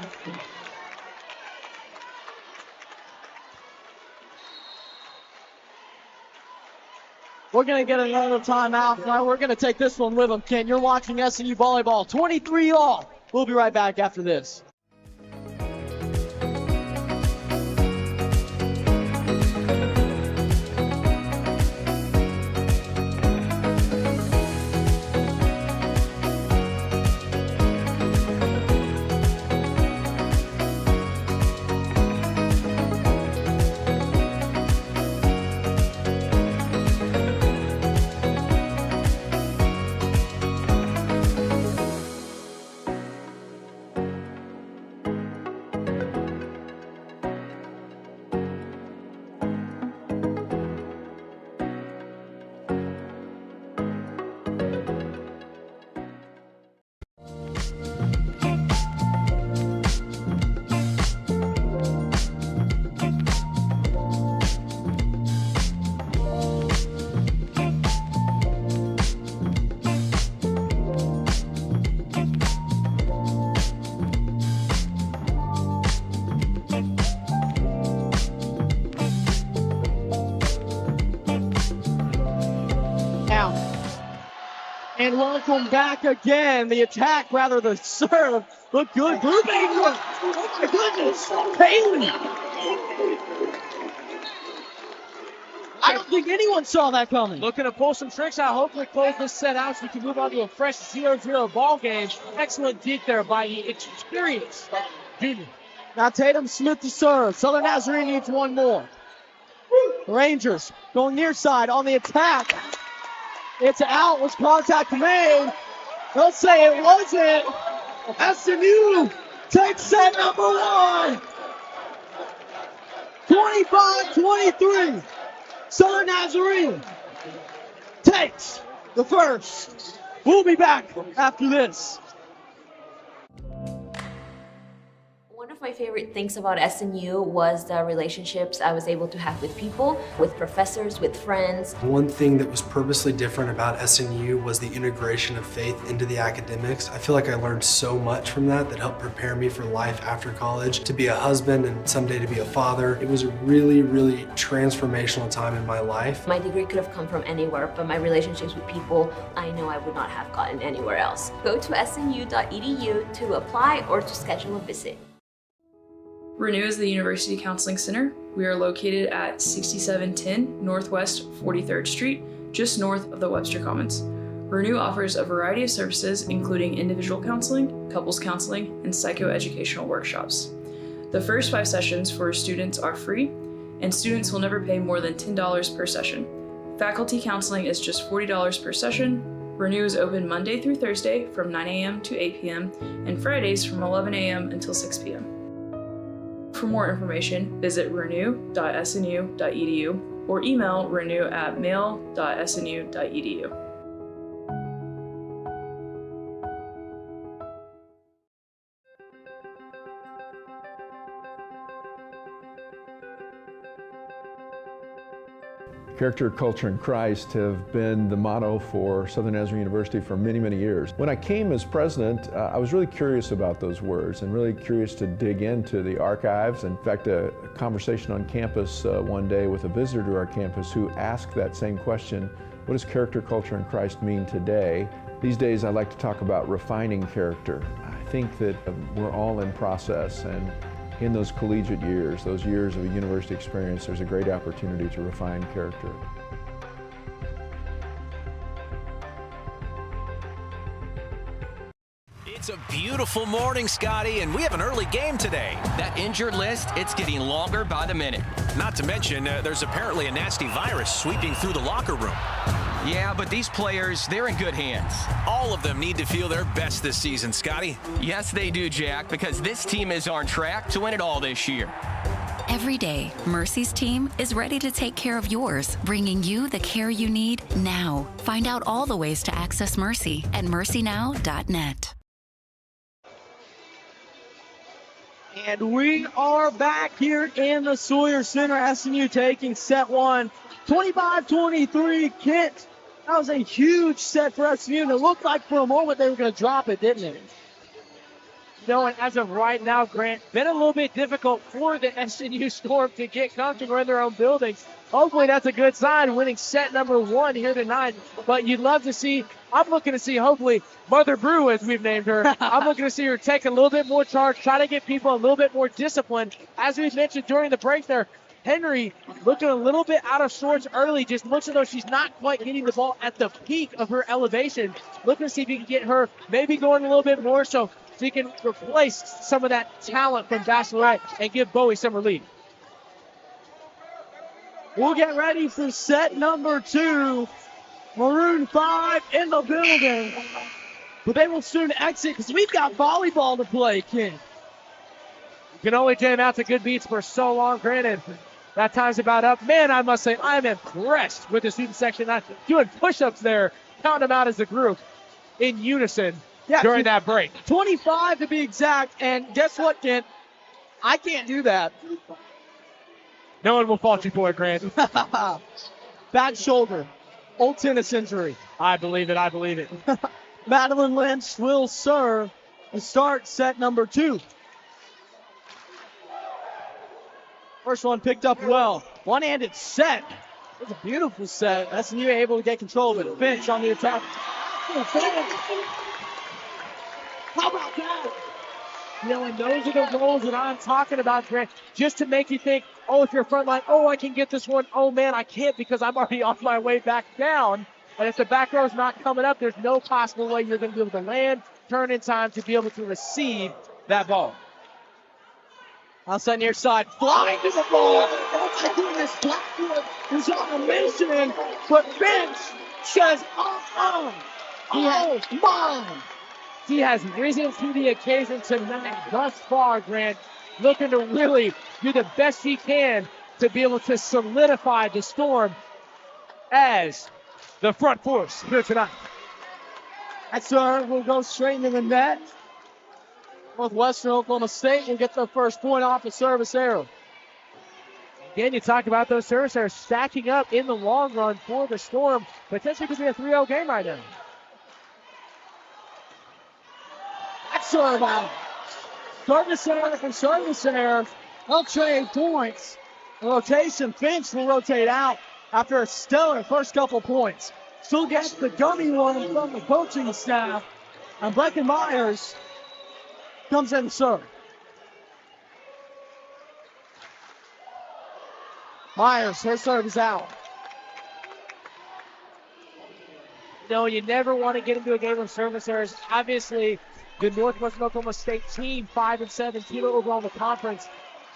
We're going to get another timeout. Now we're going to take this one with them, Ken. You're watching SMU Volleyball 23-all. We'll be right back after this. And welcome back again. The attack, rather the serve, looked good. Brubaker, oh my goodness, Haley. I don't think anyone saw that coming. Looking to pull some tricks out, hopefully close this set out so we can move on to a fresh 0-0 ball game. Excellent deep there by the experienced junior. Now Tatum Smith to serve. Southern Nazarene needs one more. Rangers going near side on the attack. It's out. Was contact made? They'll say it wasn't. SMU takes set number one. 25-23. Southern Nazarene takes the first. We'll be back after this. One of my favorite things about SNU was the relationships I was able to have with people, with professors, with friends. One thing that was purposely different about SNU was the integration of faith into the academics. I feel like I learned so much from that helped prepare me for life after college, to be a husband and someday to be a father. It was a really, really transformational time in my life. My degree could have come from anywhere, but my relationships with people, I know I would not have gotten anywhere else. Go to snu.edu to apply or to schedule a visit. Renew is the University Counseling Center. We are located at 6710 Northwest 43rd Street, just north of the Webster Commons. Renew offers a variety of services, including individual counseling, couples counseling, and psychoeducational workshops. The first 5 sessions for students are free, and students will never pay more than $10 per session. Faculty counseling is just $40 per session. Renew is open Monday through Thursday from 9 a.m. to 8 p.m. and Fridays from 11 a.m. until 6 p.m. For more information, visit renew.snu.edu or email renew@mail.snu.edu. Character, culture, and Christ have been the motto for Southern Nazarene University for many, many years. When I came as president, I was really curious about those words and really curious to dig into the archives. In fact, a conversation on campus one day with a visitor to our campus who asked that same question, what does character, culture, and Christ mean today? These days I like to talk about refining character. I think that we're all in process, and in those collegiate years, those years of a university experience, there's a great opportunity to refine character. It's a beautiful morning, Scotty, and we have an early game today. That injured list, it's getting longer by the minute. Not to mention, there's apparently a nasty virus sweeping through the locker room. Yeah, but these players, they're in good hands. All of them need to feel their best this season, Scotty. Yes, they do, Jack, because this team is on track to win it all this year. Every day, Mercy's team is ready to take care of yours, bringing you the care you need now. Find out all the ways to access Mercy at mercynow.net. And we are back here in the Sawyer Center. SMU taking set one, 25-23. Kent, that was a huge set for SMU, and it looked like for a moment they were going to drop it, didn't it? No, and as of right now, Grant, been a little bit difficult for the SNU Storm to get comfortable in their own buildings. Hopefully that's a good sign, winning set number one here tonight. But you'd love to see, I'm looking to see, hopefully, Mother Brew, as we've named her, I'm looking to see her take a little bit more charge, try to get people a little bit more disciplined. As we mentioned during the break there, Henry looking a little bit out of sorts early, just looks as though she's not quite getting the ball at the peak of her elevation. Looking to see if you can get her maybe going a little bit more so you can replace some of that talent from Bachelorette and give Bowie some relief. We'll get ready for set number two. Maroon 5 in the building. But they will soon exit because we've got volleyball to play, King. You can only jam out to good beats for so long, granted. That time's about up. Man, I must say, I'm impressed with the student section. Doing push-ups there, counting them out as a group in unison during that break. 25 to be exact, and guess what, Kent? I can't do that. No one will fault you for it, Grant. Bad shoulder. Old tennis injury. I believe it. I believe it. Madeline Lynch will serve and start set number two. First one picked up well. One-handed set. It was a beautiful set. SMU able to get control of it. Finch on the attack. How about that? You know, and those are the roles that I'm talking about, Grant, just to make you think, oh, if you're front line, oh, I can get this one. Oh, man, I can't because I'm already on my way back down. And if the back row's not coming up, there's no possible way you're going to be able to land, turn in time to be able to receive that ball. Outside near side, flying to the ball. Oh my goodness, Blackwood is on a mission, but Finch says, mine. He has risen to the occasion tonight thus far, Grant, looking to really do the best he can to be able to solidify the Storm as the front force here tonight. That serve will go straight into the net. Northwestern Oklahoma State will get the first point off the service error. Again, you talk about those service errors stacking up in the long run for the Storm. Potentially could be a 3-0 game right now. That serve out. Service error for service error. They'll trade points. The rotation, Finch will rotate out after a stellar first couple points. Still gets the gummy one from the coaching staff. And Brecken Myers comes in to serve. Myers, her serve is out. No, you never want to get into a game of service errors. Obviously, the Northwestern Oklahoma State team, 5-7, team overall in the conference.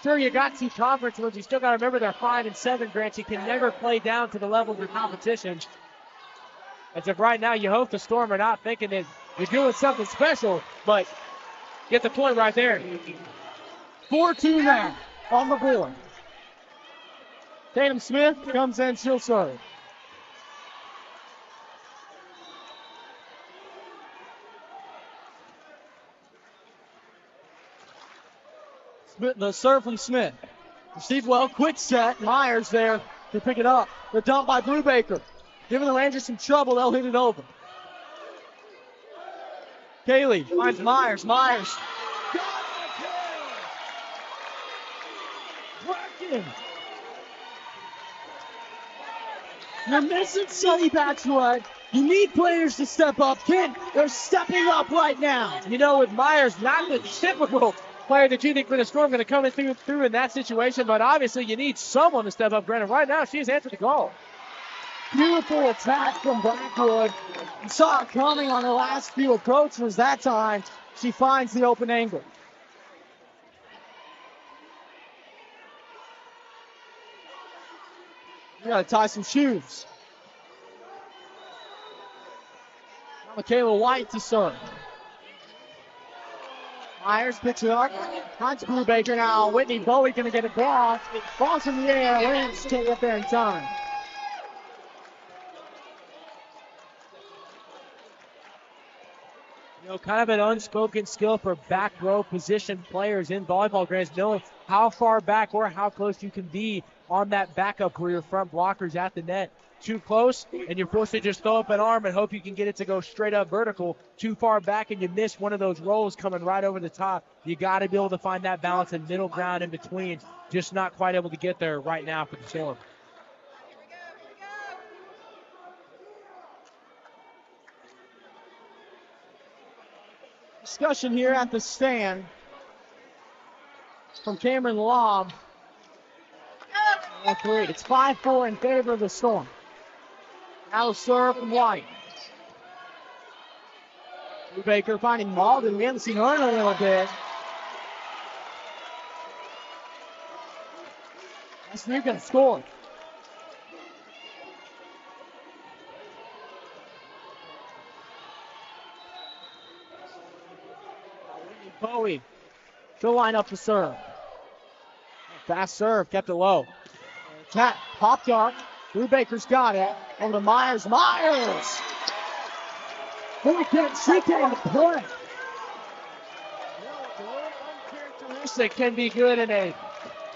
Sure, you got 2 conference wins. You still got to remember they're 5-7, Grant. You can never play down to the level of your competition. As of right now, you hope the Storm are not thinking that you're doing something special, but get the point right there. 4-2 now on the board. Tatum Smith comes in, she'll serve. The serve from Smith. Received well, quick set. Myers there to pick it up. The dump by Brubaker. Giving the Rangers some trouble, they'll hit it over. Kaylee finds Myers. Myers. Working. You're missing Sonny Batchwood. You need players to step up. Kent, they're stepping up right now. You know, with Myers, not the typical player that you think for the Storm going to come through in that situation, but obviously you need someone to step up. Granted, right now she's answered the call. Beautiful attack from Blackwood. You saw it coming on the last few approaches. That time, she finds the open angle. You gotta tie some shoes. Michaela White to serve. Myers picks it up. Finds Brubaker now. Whitney Bowie gonna get it blocked. Ball's in the air. Lance can't get there in time. You know, kind of an unspoken skill for back row position players in volleyball, Grants, knowing how far back or how close you can be on that backup where your front blocker's at the net. Too close, and you're forced to just throw up an arm and hope you can get it to go straight up vertical. Too far back, and you miss one of those rolls coming right over the top. You got to be able to find that balance and middle ground in between. Just not quite able to get there right now for the Storm. Discussion here at the stand from Cameron Lobb. It's 5-4 in favor of the Storm. Now serve from White. Baker finding Malden. We haven't seen her in a little bit. That's new going to score. Bowie. She'll line up to serve. Fast serve, kept it low. Cat popped up. Brubaker's got it. On to Myers. Myers! She can't play. Uncharacteristic can be good in a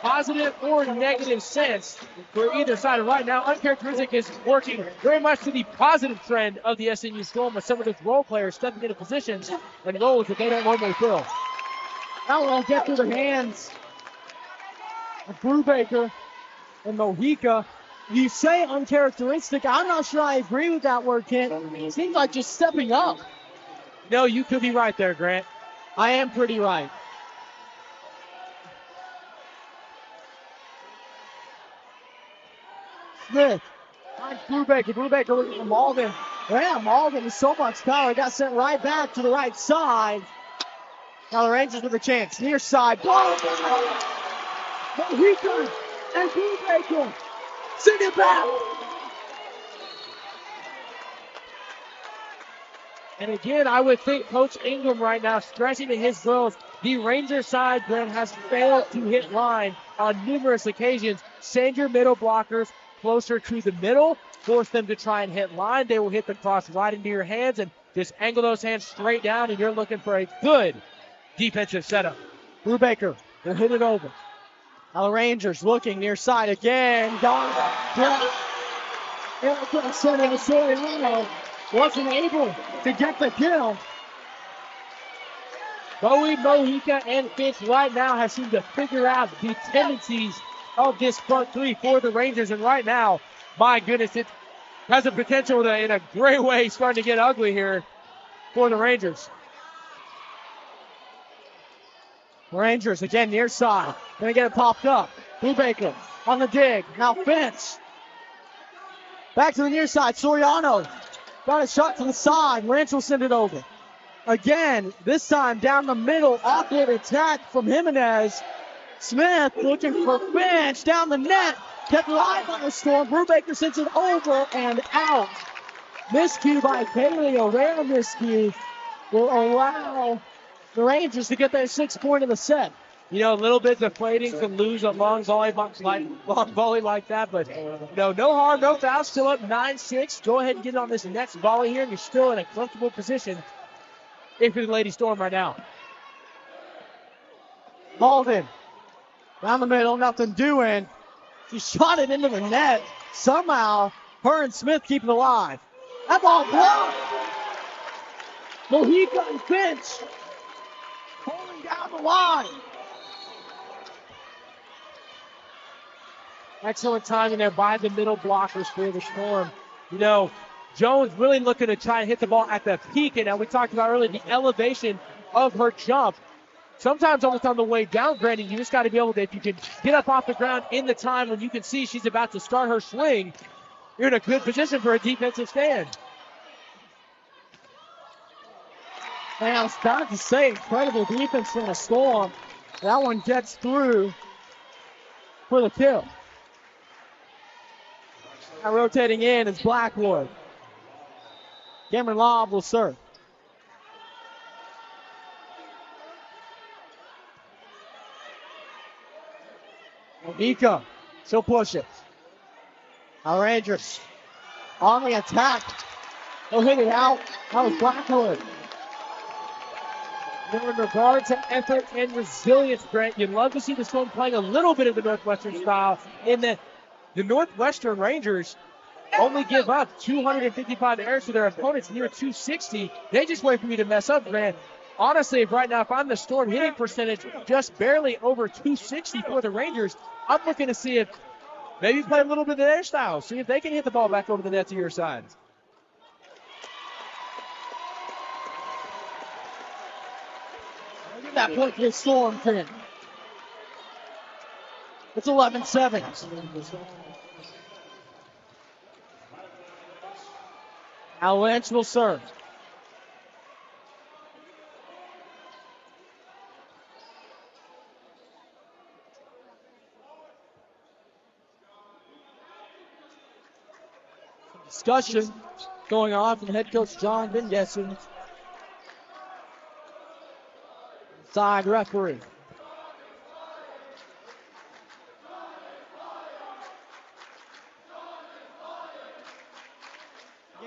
positive or negative sense for either side. And right now, uncharacteristic is working very much to the positive trend of the SNU Storm with some of those role players stepping into positions and roles that they don't normally fill. That won't get through the hands of Brubaker and Mojica. You say uncharacteristic. I'm not sure I agree with that word, Kent. It seems like just stepping up. No, you could be right there, Grant. I am pretty right. Smith. Finds Brubaker. Brubaker looking for Malden. Yeah, Malden with so much power. Got sent right back to the right side. Now the Rangers with a chance. Near side. Mohican and Brubaker. Send it back. And again, I would think Coach Ingram right now stressing to his girls, the Ranger side, Brent, has failed to hit line on numerous occasions. Send your middle blockers closer to the middle. Force them to try and hit line. They will hit the cross right into your hands and just angle those hands straight down, and you're looking for a good defensive setup. Brubaker will hit it over. Now the Rangers looking near side again. Wasn't able to get the kill. Bowie, Mojica, and Finch right now have seemed to figure out the tendencies of this front three for the Rangers. And right now, my goodness, it has the potential to, in a great way, starting to get ugly here for the Rangers. Rangers again near side. Gonna get it popped up. Brubaker on the dig. Now Finch. Back to the near side. Soriano. Got a shot to the side. Ranch will send it over. Again, this time down the middle. Awkward attack from Jimenez. Smith looking for Finch down the net. Kept live on the Storm. Brubaker sends it over and out. Miscue by Paley. A rare miscue will allow the Rangers to get their 6th point of the set. You know, a little bit deflating to lose a long volley like that, but no harm, no foul. Still up 9-6. Go ahead and get on this next volley here, and you're still in a comfortable position if you're the Lady Storm right now. Malden down the middle, nothing doing. She shot it into the net. Somehow, her and Smith keep it alive. That ball blocked. Mojica and Finch pulling down the line. Excellent timing there by the middle blockers for the Storm. You know, Jones really looking to try and hit the ball at the peak. And now we talked about earlier the elevation of her jump. Sometimes almost on the way down, Brandon, you just got to be able to, if you can get up off the ground in the time when you can see she's about to start her swing, you're in a good position for a defensive stand. And I was about to say, incredible defense from the Storm. That one gets through for the kill. Now rotating in is Blackwood. Cameron Lobb will serve. Mojica, she'll push it. Our Rangers on the attack. They'll hit it out. That was Blackwood. In regard to effort and resilience, Brent, you'd love to see the Storm playing a little bit of the Northwestern style in that the Northwestern Rangers only give up 255 errors to their opponents, near 260. They just wait for me to mess up, Brent. Honestly, right now, if I'm the Storm, hitting percentage just barely over 260 for the Rangers, I'm looking to see if maybe play a little bit of their style, see if they can hit the ball back over the net to your side. Look at that point for the Storm pin. It's 11-7. Now Lynch will serve. Discussion going on from head coach John Vingeson. Side referee.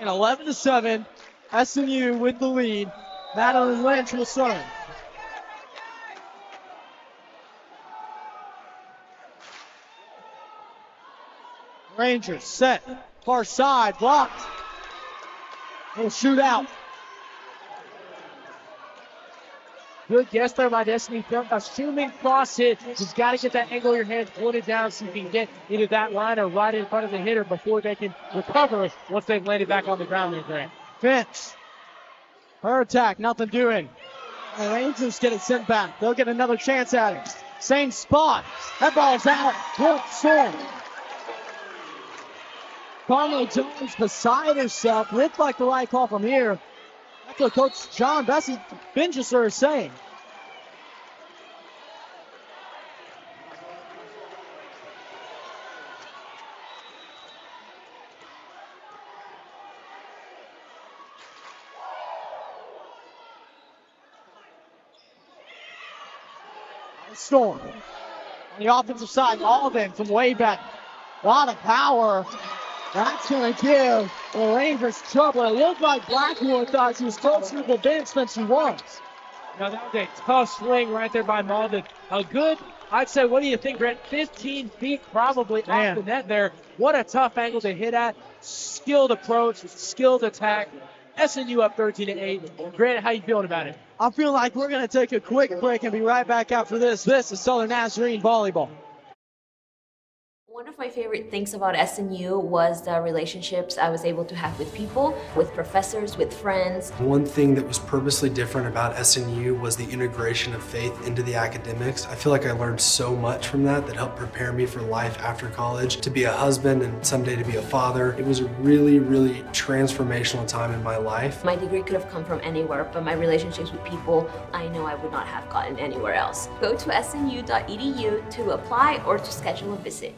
And 11-7, SMU with the lead. Madeline Lynch will serve. Rangers set, far side, blocked. Little shootout. Good guess there by Destiny. Assuming cross hit, you've got to get that angle of your hand pointed down so you can get either that line or right in front of the hitter before they can recover once they've landed back on the ground there, Grant. Finch. Her attack, nothing doing. The Rangers get it sent back. They'll get another chance at it. Same spot. That ball's out. Point Storm. Conley Jones beside herself. Looked like the right call from here. That's what Coach John Bessie Benjesser is saying. Storm. On the offensive side, Alden from way back. A lot of power. That's going to give the Rangers trouble. It looked like Blackmore thought she was closer to the bench than she was. Now, that was a tough swing right there by Malden. A good, I'd say, what do you think, Grant? 15 feet probably off the net there. What a tough angle to hit at. Skilled approach, skilled attack. SNU up 13-8. Grant, how you feeling about it? I feel like we're going to take a quick break and be right back after this. This is Southern Nazarene Volleyball. One of my favorite things about SNU was the relationships I was able to have with people, with professors, with friends. One thing that was purposely different about SNU was the integration of faith into the academics. I feel like I learned so much from that helped prepare me for life after college, to be a husband and someday to be a father. It was a really, really transformational time in my life. My degree could have come from anywhere, but my relationships with people, I know I would not have gotten anywhere else. Go to snu.edu to apply or to schedule a visit.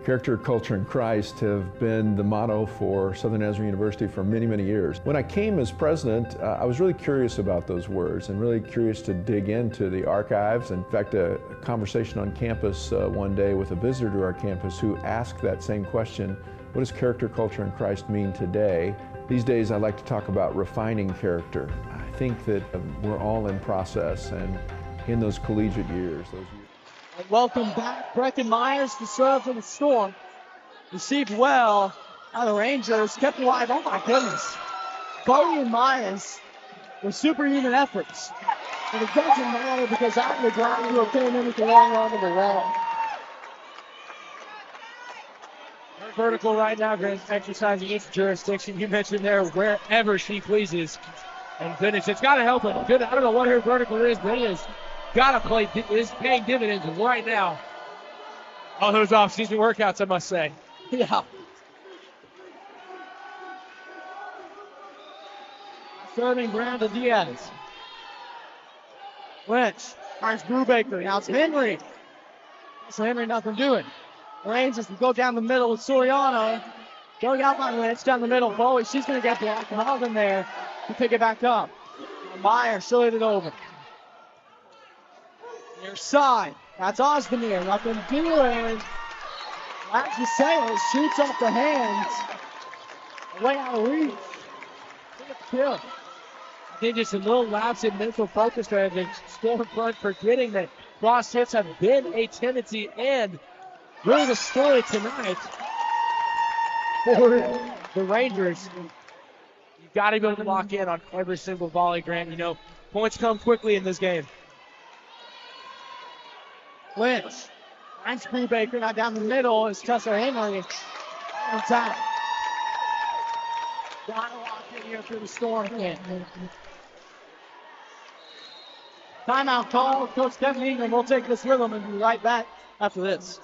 Character, culture, and Christ have been the motto for Southern Nazarene University for many, many years. When I came as president, I was really curious about those words and really curious to dig into the archives. In fact, a conversation on campus one day with a visitor to our campus who asked that same question, what does character, culture, and Christ mean today? These days, I like to talk about refining character. I think that we're all in process and in those collegiate years. Welcome back, Brecken Myers to serve for the Storm. Received well. Now the Rangers kept alive. Oh my goodness. Cody and Myers with superhuman efforts. And it doesn't matter because out of the ground you are putting them at the long run of the wall. Her vertical right now, Grant, exercising its jurisdiction. You mentioned there wherever she pleases. And goodness, it's got to help her. Good. I don't know what her vertical is, but it is. Gotta play, is paying dividends right now. All those off-season workouts, I must say. Yeah. Serving Brandon Diaz. Lynch. Finds Brubaker. Now it's Henry. So Henry, nothing doing. Rangers will go down the middle with Soriano. Going out by Lynch down the middle. Bowie, she's going to get blocked. Malden there to pick it back up. Meyer showed it over. Near side. That's Osdemir. Nothing doing. Lagisela shoots off the hands. Way out of reach. Kill. I think just a little lapse in mental focus there. The Storm front forgetting that cross hits have been a tendency and really the story tonight for the Rangers. You've got to be able to lock in on every single volley, Grant. You know, points come quickly in this game. Lynch. Finds Brubaker. Now down the middle is Tessa Henry. On time. Got to lock in here for the Storm. Timeout call. Coach Kevin Ingram will take this with him and be right back after this.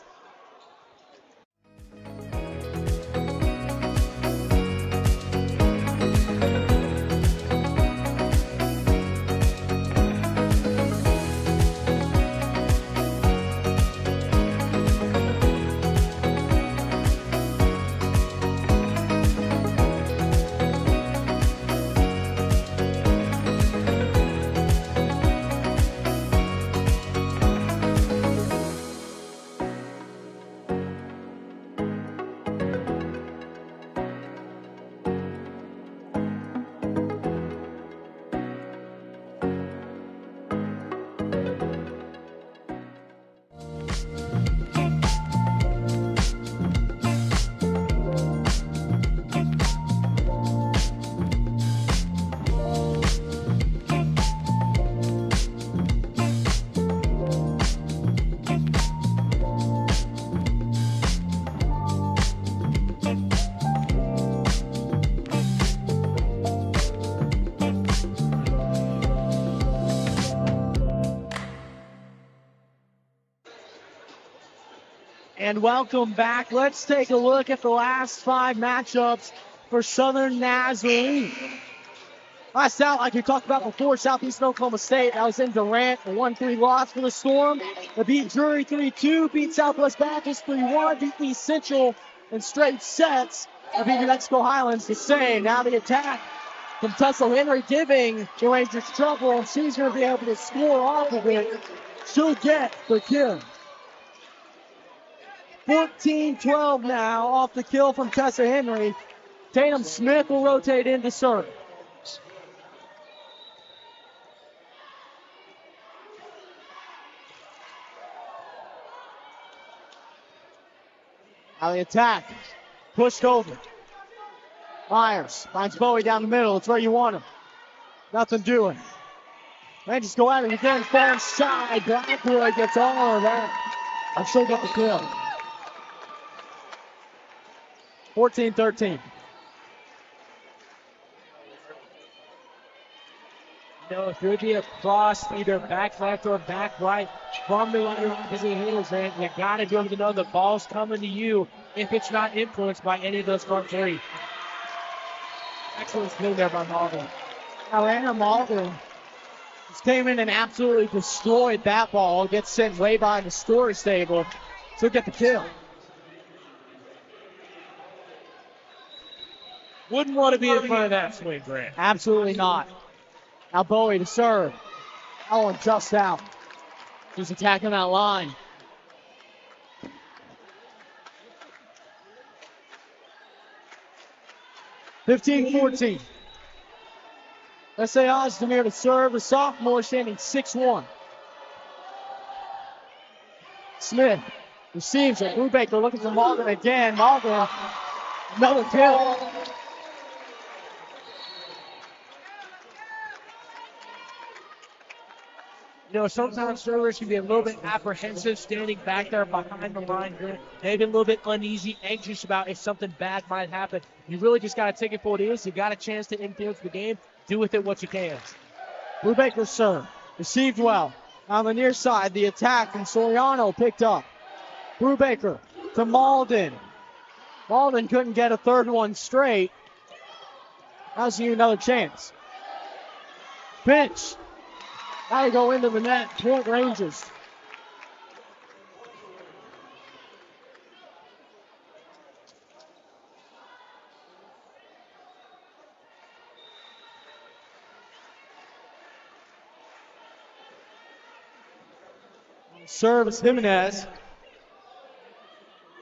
and welcome back. Let's take a look at the last 5 matchups for Southern Nazarene. Last out, like we talked about before, Southeastern Oklahoma State. That was in Durant, a 1-3 loss for the Storm. They beat Drury 3-2, beat Southwest Baptist 3-1, beat East Central in straight sets. They beat New Mexico Highlands the same. Now the attack from Tussle Henry giving the Rangers trouble, and she's going to be able to score off of it. She'll get the kill. 14-12 now off the kill from Tessa Henry. Tatum Smith will rotate into serve. Now the attack. Pushed over. Myers finds Bowie down the middle. It's where you want him. Nothing doing. Rangers go at it again. Far side. Blackwood gets all of that. And she'll get the kill. 14-13. You know, if you're be a cross, either back left or back right, from the line opposite hitters, man, you got to be able to know the ball's coming to you if it's not influenced by any of those front three. Excellent skill there by Malden. Now Anna Malden just came in and absolutely destroyed that ball. Gets sent way by the storage stable. So get the kill. Wouldn't want to be in front of that swing, Grant. Absolutely not. Now Bowie to serve. Ellen just out. She's attacking that line. (15-14). S.A. Ozdemir to serve. The sophomore standing 6'1". Smith receives it. Brubaker looking for Malden again. Malden, another kill. You know, sometimes servers can be a little bit apprehensive standing back there behind the line. Maybe a little bit uneasy, anxious about if something bad might happen. You really just got to take it for what it is. You got a chance to influence the game. Do with it what you can. Brubaker's serve. Received well. On the near side, the attack from Soriano picked up. Brubaker to Malden. Malden couldn't get a third one straight. Now's you another chance. Pinch. Now they go into the net. Point Rangers. Serve is Jimenez.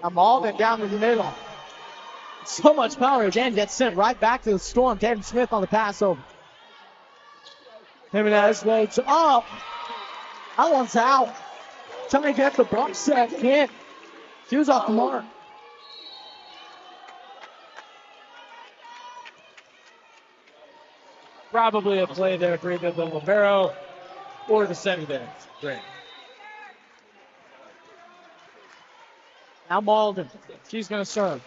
Now Malden down in the middle. So much power again gets sent right back to the Storm. Tatum Smith on the pass over. Jimenez loads up. That one's out. Trying to get the bump set. Can't. She was off the mark. Probably a play there for either the libero or the center there. Great. Now Malden. She's going to serve.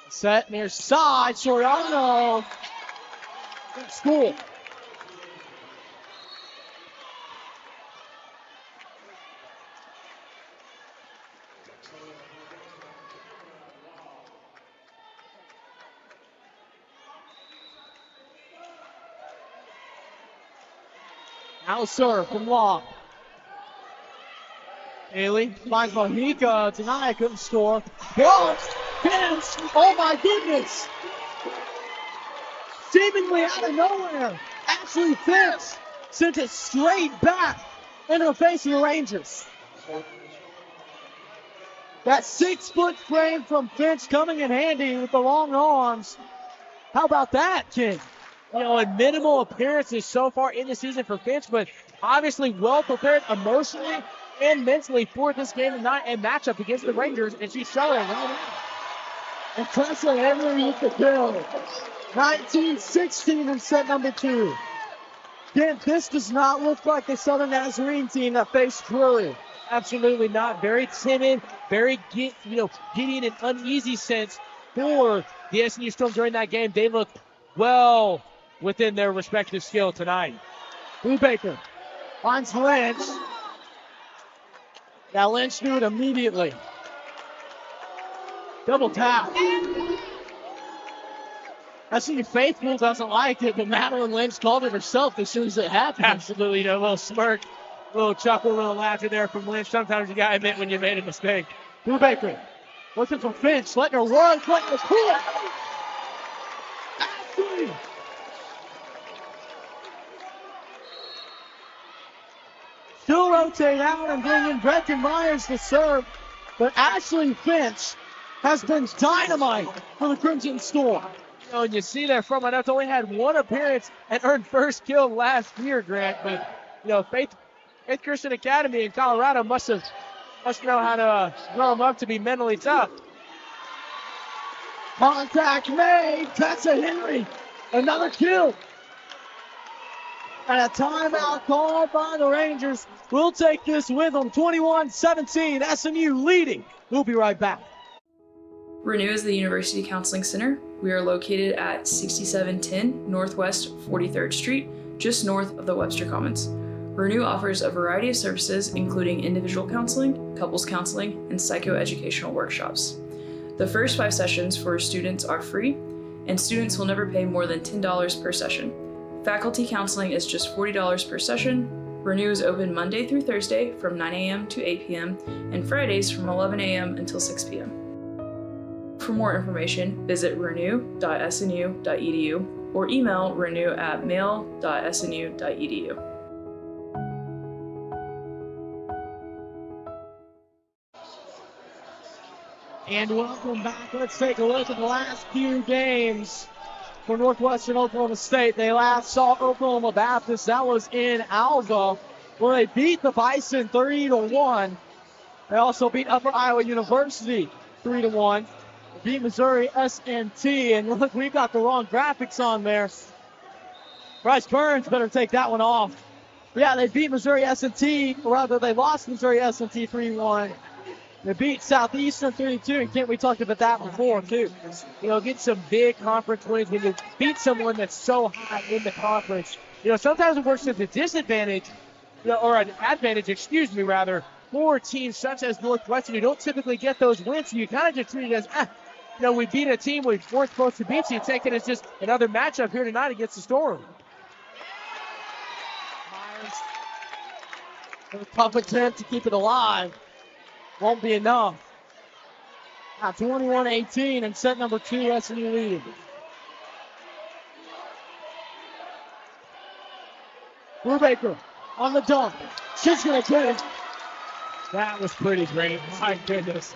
Set near side. Soriano. School. Now serve from Long. Haley finds Mojica. Tonight couldn't score. Pinch! Oh my goodness! Seemingly out of nowhere, Ashley Finch sent it straight back into the face of the Rangers. That 6-foot frame from Finch coming in handy with the long arms. How about that, King? You know, in minimal appearances so far in the season for Finch, but obviously well prepared emotionally and mentally for this game tonight and matchup against the Rangers, and she's showing right now. And Presley Henry with the kill. 19-16 in set number 2. Again, this does not look like the Southern Nazarene team that faced Drury. Absolutely not. Very timid, very getting an uneasy sense for the SNU Storm during that game. They looked well within their respective skill tonight. Brubaker finds Lynch. Now Lynch knew it immediately. Double tap. I see Faithful doesn't like it, but Madeline Lynch called it herself as soon as it happened. Absolutely, a little smirk, a little chuckle, a little laughter there from Lynch. Sometimes you gotta admit when you made a mistake. Brubaker looking for Finch, letting her run, letting her pull it. Ashley. She'll rotate out and bring in Brecken Myers to serve, but Ashley Finch has been dynamite for the Crimson Storm. You know, and you see that from Annette only had one appearance and earned first kill last year, Grant. But you know, Faith Christian Academy in Colorado must know how to grow them up to be mentally tough. Contact made. Tessa Henry, another kill. And a timeout called by the Rangers. We'll take this with them. 21-17, SMU leading. We'll be right back. Renew is the University Counseling Center. We are located at 6710 Northwest 43rd Street, just north of the Webster Commons. Renew offers a variety of services, including individual counseling, couples counseling, and psychoeducational workshops. The first 5 sessions for students are free, and students will never pay more than $10 per session. Faculty counseling is just $40 per session. Renew is open Monday through Thursday from 9 a.m. to 8 p.m. and Fridays from 11 a.m. until 6 p.m. For more information, visit renew.snu.edu or email renew@mail.snu.edu. And welcome back. Let's take a look at the last few games for Northwestern Oklahoma State. They last saw Oklahoma Baptist. That was in Alva, where they beat the Bison 3-1. They also beat Upper Iowa University 3-1. Beat Missouri S&T. And look, we've got the wrong graphics on there. Bryce Burns better take that one off. But yeah, they beat Missouri S&T, or rather they lost Missouri S&T 3-1. They beat Southeastern 32, and Kent, we talked about that before, too. You know, get some big conference wins when you beat someone that's so high in the conference. You know, sometimes it works as a disadvantage, you know, or an advantage, rather, for teams such as Northwestern who don't typically get those wins. So you kind of just treat it as, you know, we beat a team we weren't supposed to beat, so you take it as just another matchup here tonight against the Storm. Myers, a tough attempt to keep it alive. Won't be enough. Now 21-18 and set number 2, SMU leading. Brubaker on the dunk. She's going to get it. That was pretty great. My goodness.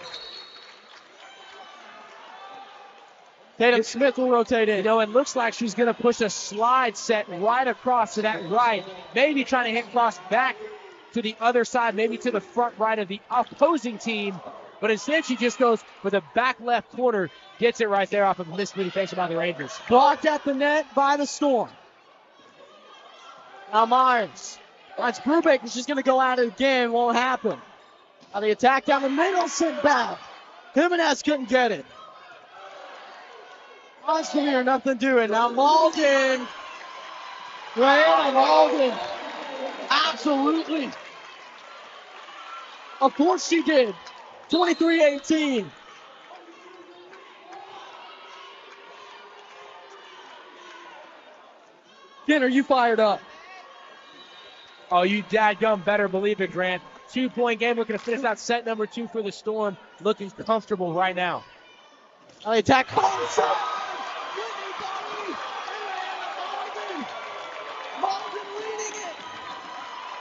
Tatum Smith will rotate in. You know, it looks like she's going to push a slide set right across to that right. Maybe trying to hit cross back to the other side, maybe to the front right of the opposing team. But instead, she just goes for the back left corner, gets it right there off of a misleading face by the Rangers. Blocked at the net by the Storm. Now Myers. That's Brubaker. She's going to go at it again. Won't happen. Now the attack down the middle, sent back. Jimenez couldn't get it. Ostermeyer, nothing doing. Now Malden. Right, Malden. Absolutely. Of course she did. 23-18. Ken, are you fired up? Oh, you dadgum better believe it, Grant. 2-point game. We're going to finish out set number 2 for the Storm. Looking comfortable right now. Now the attack.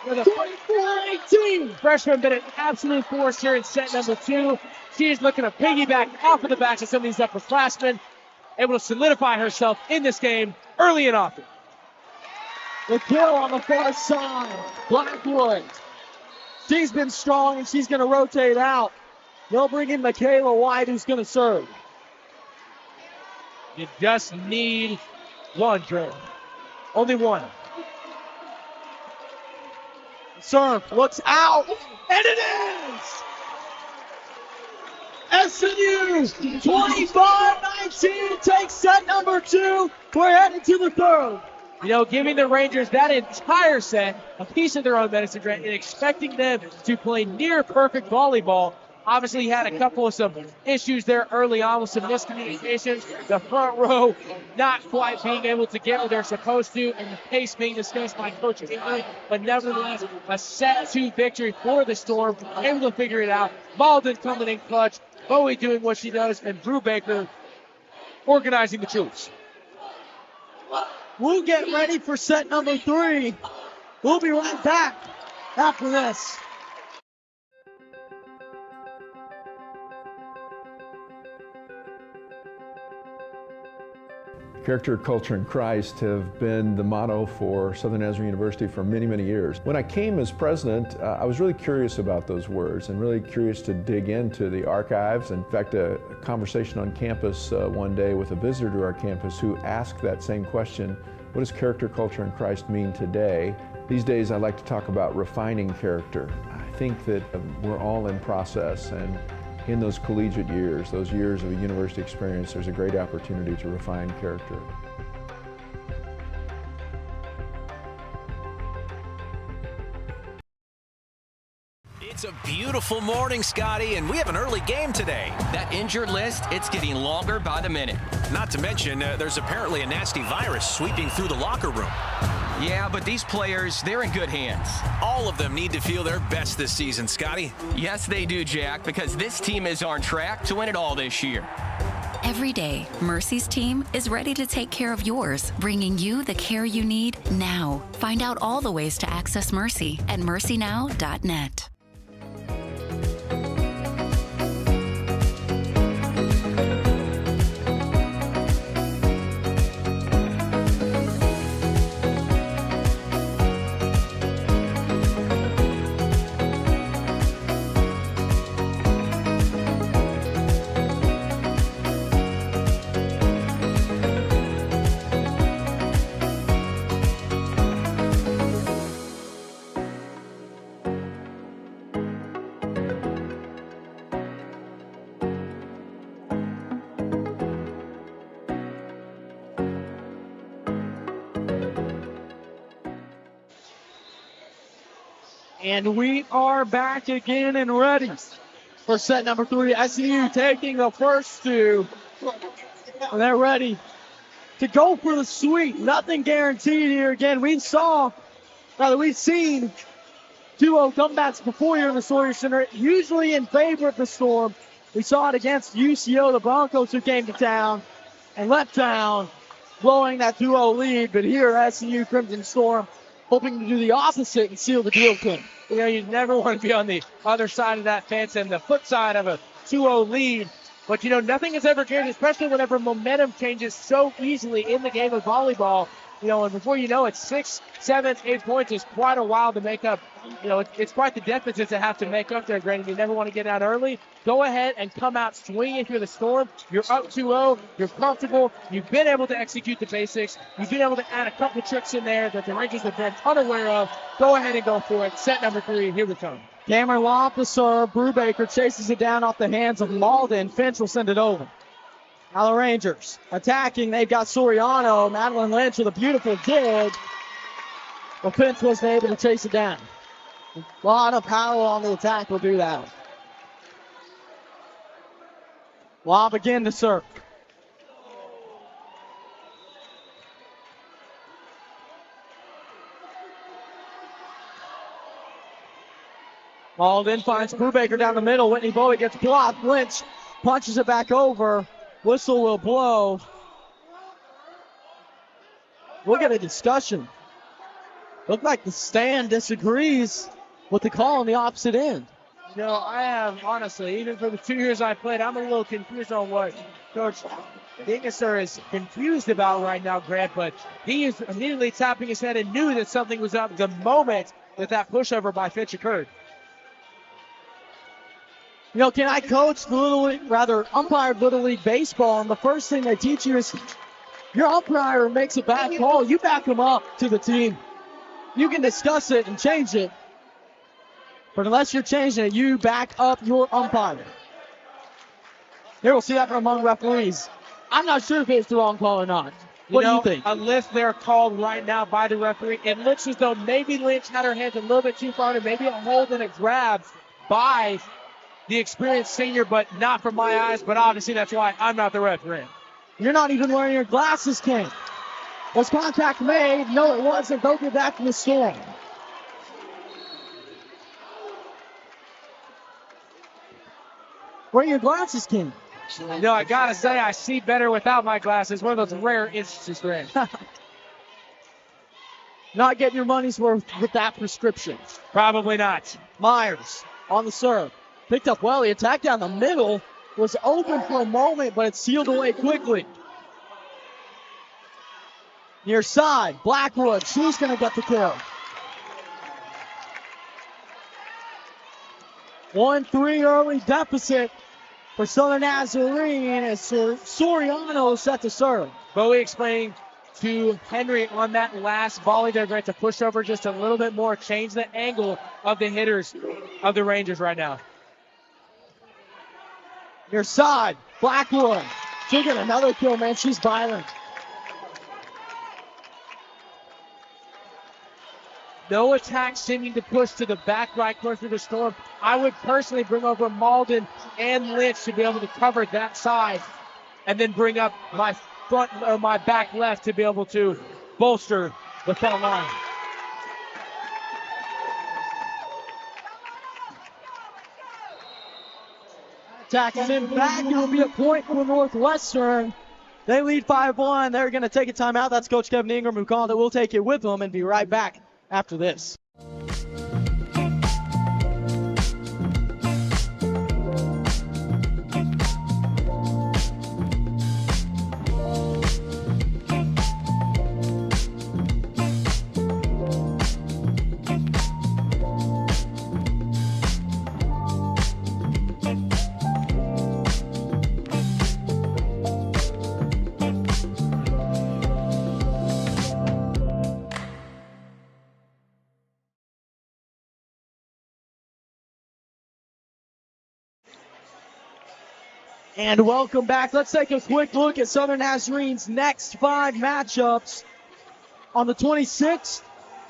With a 24-18. Freshman been an absolute force here in set number 2. She is looking to piggyback off of the backs of some of these upperclassmen, able to solidify herself in this game early and often. The kill on the far side. Blackwood. She's been strong and she's going to rotate out. They'll bring in Michaela White, who's going to serve. You just need one, Dre. Only one. Serve, looks out, and it is! SMU 25-19 takes set number 2. We're headed to the third. giving the Rangers that entire set, a piece of their own medicine, and expecting them to play near perfect volleyball. Obviously, he had a couple of some issues there early on with some miscommunications. The front row not quite being able to get what they're supposed to, and the pace being discussed by Coach Kingley. But nevertheless, a set-2 victory for the Storm, able to figure it out. Malden coming in clutch, Bowie doing what she does, and Brubaker organizing the troops. We'll get ready for set number 3. We'll be right back after this. Character, culture, and Christ have been the motto for Southern Nazarene University for many, many years. When I came as president, I was really curious about those words and really curious to dig into the archives. In fact, a conversation on campus one day with a visitor to our campus who asked that same question, what does character, culture, and Christ mean today? These days I like to talk about refining character. I think that we're all in process, and in those collegiate years, those years of a university experience, there's a great opportunity to refine character. It's a beautiful morning, Scotty, and we have an early game today. That injured list, it's getting longer by the minute. Not to mention, there's apparently a nasty virus sweeping through the locker room. Yeah, but these players, they're in good hands. All of them need to feel their best this season, Scotty. Yes, they do, Jack, because this team is on track to win it all this year. Every day, Mercy's team is ready to take care of yours, bringing you the care you need now. Find out all the ways to access Mercy at mercynow.net. And we are back again and ready for set number 3. SCU taking the first 2. And they're ready to go for the sweep. Nothing guaranteed here. Again, we've seen 2-0 comebacks before here in the Sawyer Center, usually in favor of the Storm. We saw it against UCO, the Broncos, who came to town and left town, blowing that 2-0 lead. But here, SCU Crimson Storm hoping to do the opposite and seal the deal clean. You never want to be on the other side of that fence and the flip side of a 2-0 lead. But, nothing is ever guaranteed, especially whenever momentum changes so easily in the game of volleyball. And before you know it, 6, 7, 8 points is quite a while to make up. It's quite the deficit to have to make up there, Grant. You never want to get out early. Go ahead and come out swinging through the Storm. You're up 2-0. You're comfortable. You've been able to execute the basics. You've been able to add a couple of tricks in there that the Rangers have been unaware of. Go ahead and go for it. Set number 3. Here we come. Cameron Lopp to serve. Brubaker chases it down off the hands of Malden. Finch will send it over. Now the Rangers attacking. They've got Soriano. Madeline Lynch with a beautiful dig. But Finch wasn't able to chase it down. A lot of power on the attack will do that. Lob again to serve. Malden finds Brubaker down the middle. Whitney Bowie gets blocked. Lynch punches it back over. Whistle will blow. We'll get a discussion. Looked like the stand disagrees with the call on the opposite end. I am, honestly, even for the 2 years I played, I'm a little confused on what Coach Dingesser is confused about right now, Grant, but he is immediately tapping his head and knew that something was up the moment that pushover by Finch occurred. Can I coach umpire Little League Baseball, and the first thing they teach you is your umpire makes a bad call, you back them up to the team. You can discuss it and change it, but unless you're changing it, you back up your umpire. Here we'll see that from among referees. I'm not sure if it's the wrong call or not. What do you think? A lift there called right now by the referee. It looks as though maybe Lynch had her hands a little bit too far, and maybe a hold and a grab by the experienced senior, but not from my eyes. But obviously that's why I'm not the referee. You're not even wearing your glasses, Ken. Was contact made? No, it wasn't. Go get back to the storm. Wear your glasses, Ken. I gotta say, I see better without my glasses. One of those rare instances, Grant. Not getting your money's worth with that prescription. Probably not. Myers on the serve. Picked up well. The attack down the middle was open for a moment, but it sealed away quickly. Near side, Blackwood. She's going to get the kill. 1-3 early deficit for Southern Nazarene as Soriano set to serve. Bowie explaining to Henry on that last volley, they're going to push over just a little bit more, change the angle of the hitters of the Rangers right now. Near side, Blackwood. She'll get another kill, man. She's violent. No attack seeming to push to the back right corner of the Storm. I would personally bring over Malden and Lynch to be able to cover that side, and then bring up my front or my back left to be able to bolster the front line. Attacking him back. It will be a point for Northwestern. They lead 5-1. They're going to take a timeout. That's Coach Kevin Ingram who called it. We'll take it with them and be right back after this. And welcome back. Let's take a quick look at Southern Nazarene's next 5 matchups. On the 26th,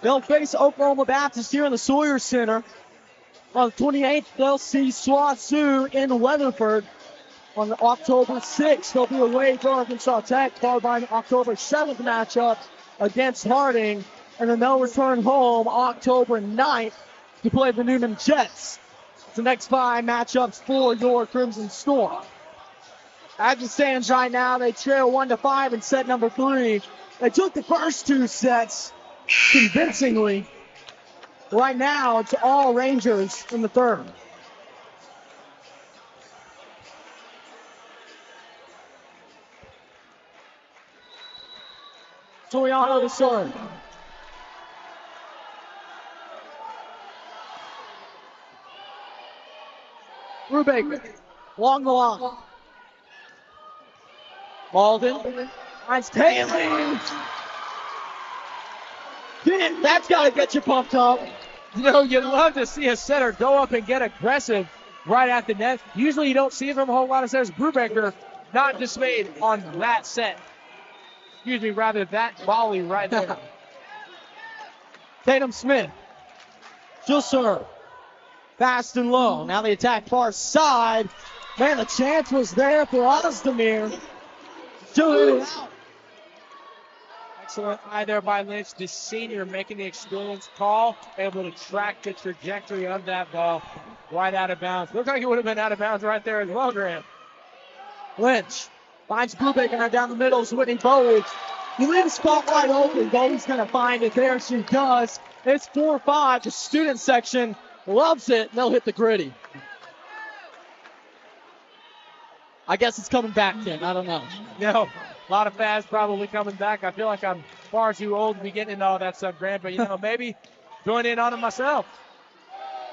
they'll face Oklahoma Baptist here in the Sawyer Center. On the 28th, they'll see SWASU in Weatherford. On October 6th, they'll be away for Arkansas Tech, followed by an October 7th matchup against Harding. And then they'll return home October 9th to play the Newman Jets. It's the next 5 matchups for your Crimson Storm. As it stands right now, they trail 1-5 in set number 3. They took the first 2 sets convincingly. Right now, it's all Rangers in the third. Soriano to serve. Brubaker, along the line. Malden finds Taylor. That's got to get you pumped up. You'd love to see a setter go up and get aggressive right at the net. Usually you don't see it from a whole lot of setters. Brubaker not dismayed on that set. That volley right there. Tatum Smith. She'll serve. Fast and low. Now the attack far side. Man, the chance was there for Ozdemir. Still hit it out. Excellent eye there by Lynch, the senior making the experience call, able to track the trajectory of that ball right out of bounds. Looks like it would have been out of bounds right there as well, Graham. Lynch finds Brubaker down the middle. Is Whitney Bowie. He leaves spot wide open. Bowie's going to find it there. She does. It's 4-5. The student section loves it. They'll hit the gritty. I guess it's coming back, Ken. I don't know. No, a lot of fans probably coming back. I feel like I'm far too old to be getting into all that stuff, Grant, but, maybe join in on it myself.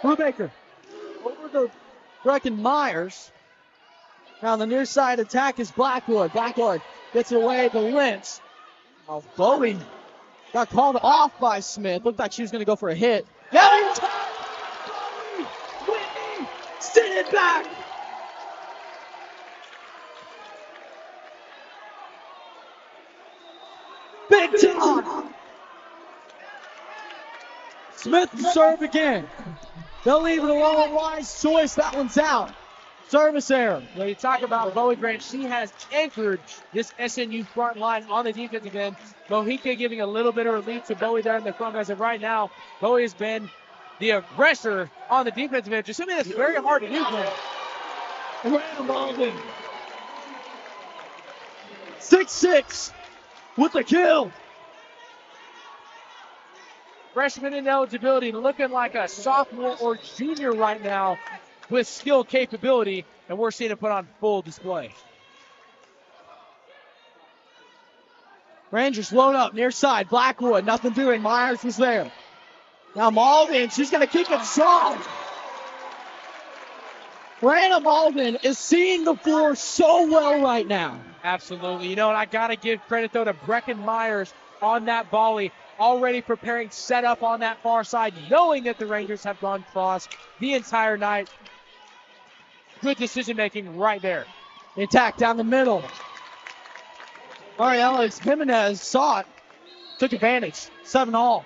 Brubaker over the Brecken Myers. Now the near side attack is Blackwood. Blackwood gets it away to Lynch. Oh, Bowie got called off by Smith. Looked like she was going to go for a hit. Now Whitney, send it back. big time. Smith to serve again. They'll leave it alone. Wise choice. That one's out. Service error. When you talk about Bowie Grant, she has anchored this SNU front line on the defensive end. Mojica giving a little bit of relief to Bowie there in the front. As of right now, Bowie has been the aggressor on the defensive end. Just something that's very hard to do for him. Random Alden. 6-6 with the kill. Freshman ineligibility, looking like a sophomore or junior right now with skill capability, and we're seeing it put on full display. Rangers load up near side. Blackwood, nothing doing. Myers was there. Now Malden, she's going to kick it strong. Random Malden is seeing the floor so well right now. Absolutely. You know, and I got to give credit, though, to Brecken Myers on that volley. Already preparing setup on that far side, knowing that the Rangers have gone cross the entire night. Good decision-making right there. The attack down the middle. Ariella Jimenez saw it, took advantage. 7-all.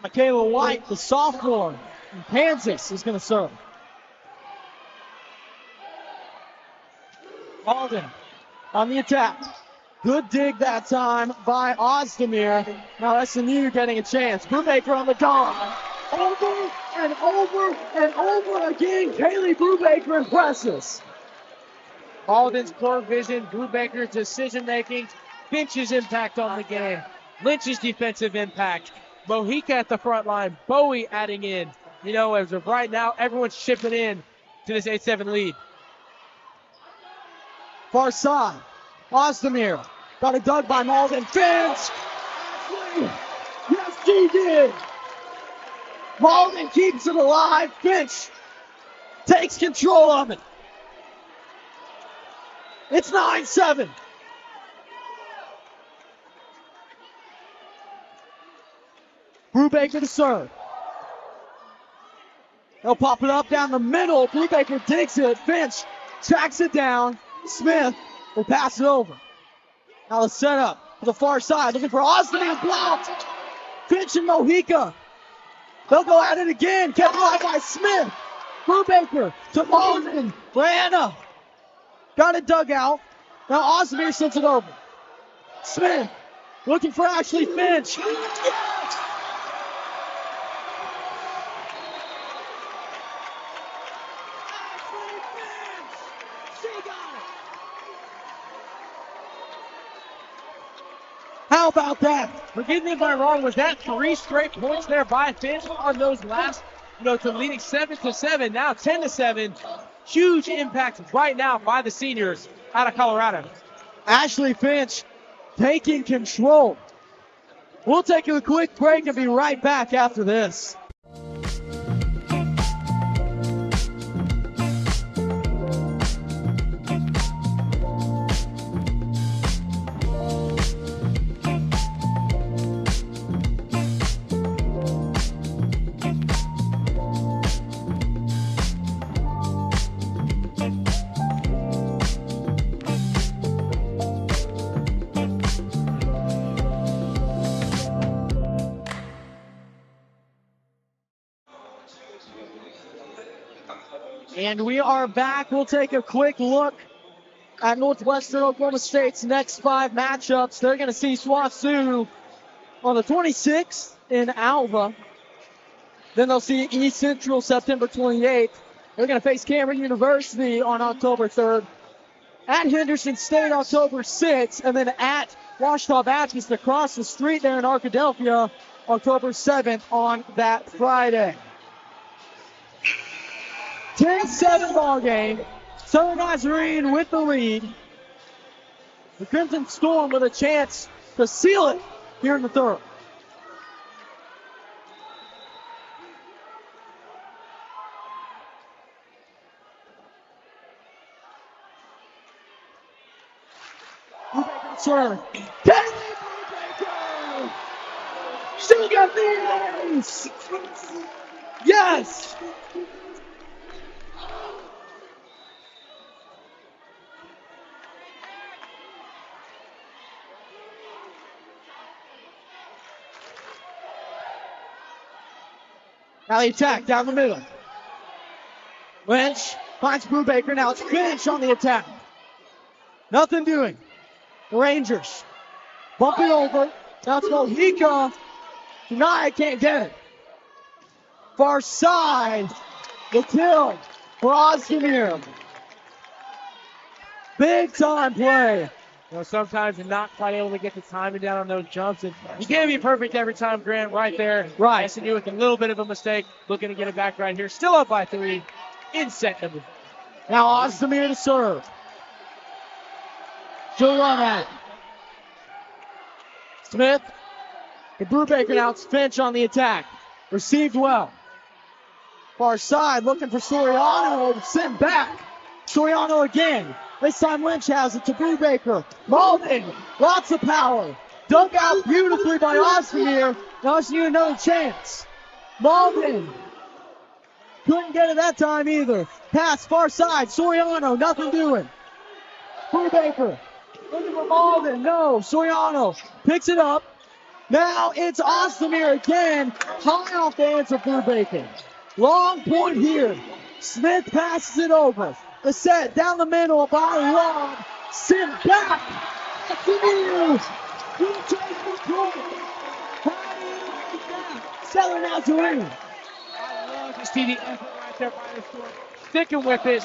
Michaela White, the sophomore from Kansas, is going to serve. Alden on the attack. Good dig that time by Ozdemir. Now SMU getting a chance. Brubaker on the gong. Over and over and over again. Kaylee Brubaker impresses. Alden's core vision, Brubaker's decision-making, Finch's impact on the game, Lynch's defensive impact, Mojica at the front line, Bowie adding in. You know, as of right now, everyone's chipping in to this 8-7 lead. Far side. Ozdemir. Got it dug by Malden. Finch! Yes, she did. Malden keeps it alive. Finch takes control of it. It's 9-7. Brubaker to serve. They'll pop it up down the middle. Brubaker digs it. Finch tracks it down. Smith will pass it over. Now the setup to the far side. Looking for Ozdemir, blocked. Finch and Mojica. They'll go at it again. Kept alive by Smith. Brubaker to Malden. Brianna got it dug out. Now Ozdemir sends it over. Smith looking for Ashley Finch. Yes! How about that? Forgive me if I'm wrong, was that 3 straight points there by Finch on those last, to leading 7-7, now 10-7. Huge impact right now by the seniors out of Colorado. Ashley Finch taking control. We'll take a quick break and be right back after this. And we are back. We'll take a quick look at Northwestern Oklahoma State's next 5 matchups. They're going to see SWASU on the 26th in Alva. Then they'll see East Central September 28th. They're going to face Cameron University on October 3rd. At Henderson State October 6th. And then at Washita Baptist across the street there in Arkadelphia October 7th on that Friday. 10-7 ball game. Southern Nazarene with the lead. The Crimson Storm with a chance to seal it here in the third. Turn. She got the ace! Yes! Now the attack down the middle. Lynch finds Brubaker. Now it's Finch on the attack. Nothing doing. The Rangers bump it over. Now it's Mojica. Denied, can't get it. Far side. The kill for Ozdemir. Big time play. You know, sometimes you're not quite able to get the timing down on those jumps. And you can't be perfect every time, Grant, right there. Right. SNU with a little bit of a mistake. Looking to get it back right here. Still up by 3 in set number 4. Now Ozdemir to serve. She'll run at it. Smith. The Brubaker now. It's Finch on the attack. Received well. Far side looking for Soriano. Sent back. Soriano again. This time Lynch has it to Brubaker. Malden. Lots of power. Dug out beautifully by Ozdemir. Now it's another chance. Malden. Couldn't get it that time either. Pass far side. Soriano. Nothing doing. Brubaker. Looking for Malden. No. Soriano picks it up. Now it's Ozdemir again. High off the answer for Brubaker. Long point here. Smith passes it over. The set down the middle by Long. Sent back. Ozdemir. He takes the point. How do you like that? Southern Nazarene. I love to see the effort right there by the Storm. Sticking with it.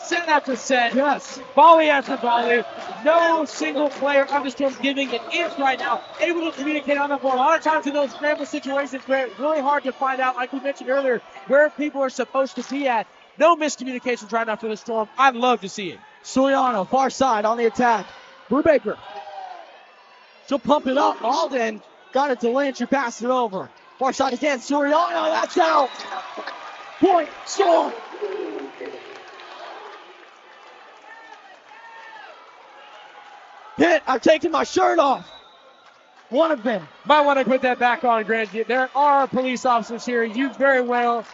Set after set. Yes. Volley after volley. No single player of the Storm giving an inch right now. Able to communicate on the board. A lot of times in those scramble situations where it's really hard to find out, like we mentioned earlier, where people are supposed to be at. No miscommunications right now for the Storm. I'd love to see it. Soriano, far side on the attack. Brubaker. She'll pump it up. Malden got it to Lynch, who passed it over. Far side again. Soriano, that's out. Point, Storm. Pitt, I'm taking my shirt off. One of them. Might want to put that back on, Grant. There are police officers here. You very well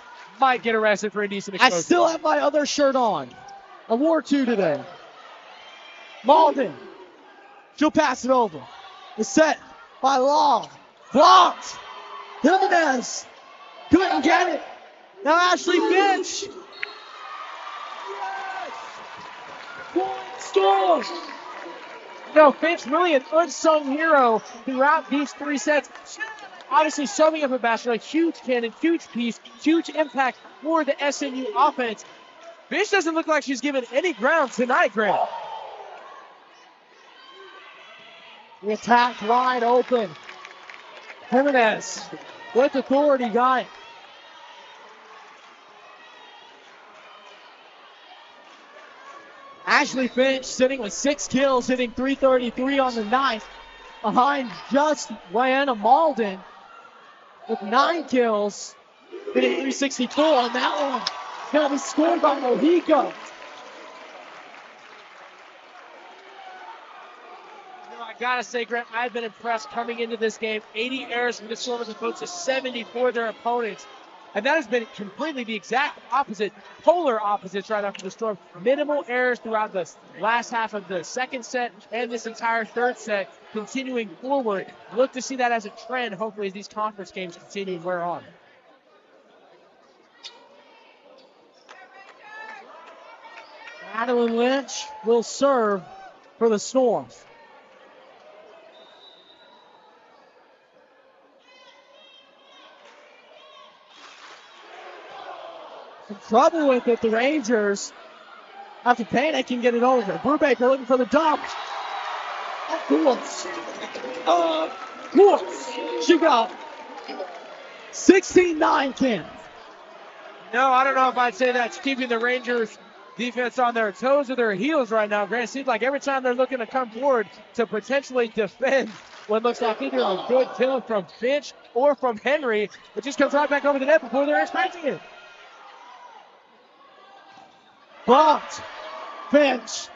might get arrested for indecent exposure. I still have my other shirt on. I wore 2 today. Malden. She'll pass it over. The set by Long. Blocked. Jimenez. Couldn't get it. Now Ashley Finch. Yes. Point, Storm. No, Finch really an unsung hero throughout these 3 sets. Obviously, summing up a basket, a huge cannon, huge piece, huge impact for the SNU offense. Finch doesn't look like she's given any ground tonight, Grant. The attack wide open. Jimenez with authority, got it. Ashley Finch sitting with 6 kills, hitting .333 on the night, behind just Diana Malden with 9 kills, hitting .364 on that one. It's going to be scored by Mojica. I gotta say, Grant, I've been impressed coming into this game. 80 errors from the Storm as opposed to 70 for their opponents. And that has been completely the exact opposite, polar opposites right after the Storm. Minimal errors throughout the last half of the second set and this entire third set, continuing forward. Look to see that as a trend, hopefully, as these conference games continue to wear on. Madeline Lynch will serve for the Storm. Some trouble with it. The Rangers have to panic and get it over. Brubaker looking for the dump. Of course. She got 16-9 Kim. No, I don't know if I'd say that's keeping the Rangers defense on their toes or their heels right now. Grant, it seems like every time they're looking to come forward to potentially defend what looks like either a good kill from Finch or from Henry, it just comes right back over the net before they're expecting it. Blocked. Finch.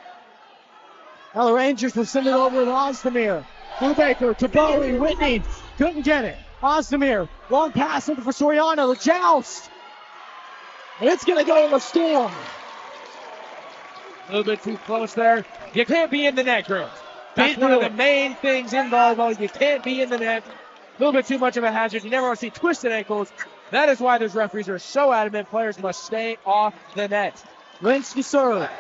Now the Rangers will send it over to Ozdemir. Brubaker to Bowie. Whitney couldn't get it. Ozdemir. Long pass over for Soriano. The joust. And it's going to go to the Storm. A little bit too close there. You can't be in the net, Grant. That's one of the main things in volleyball. You can't be in the net. A little bit too much of a hazard. You never want to see twisted ankles That is why those referees are so adamant players must stay off the net. Lynch to serve.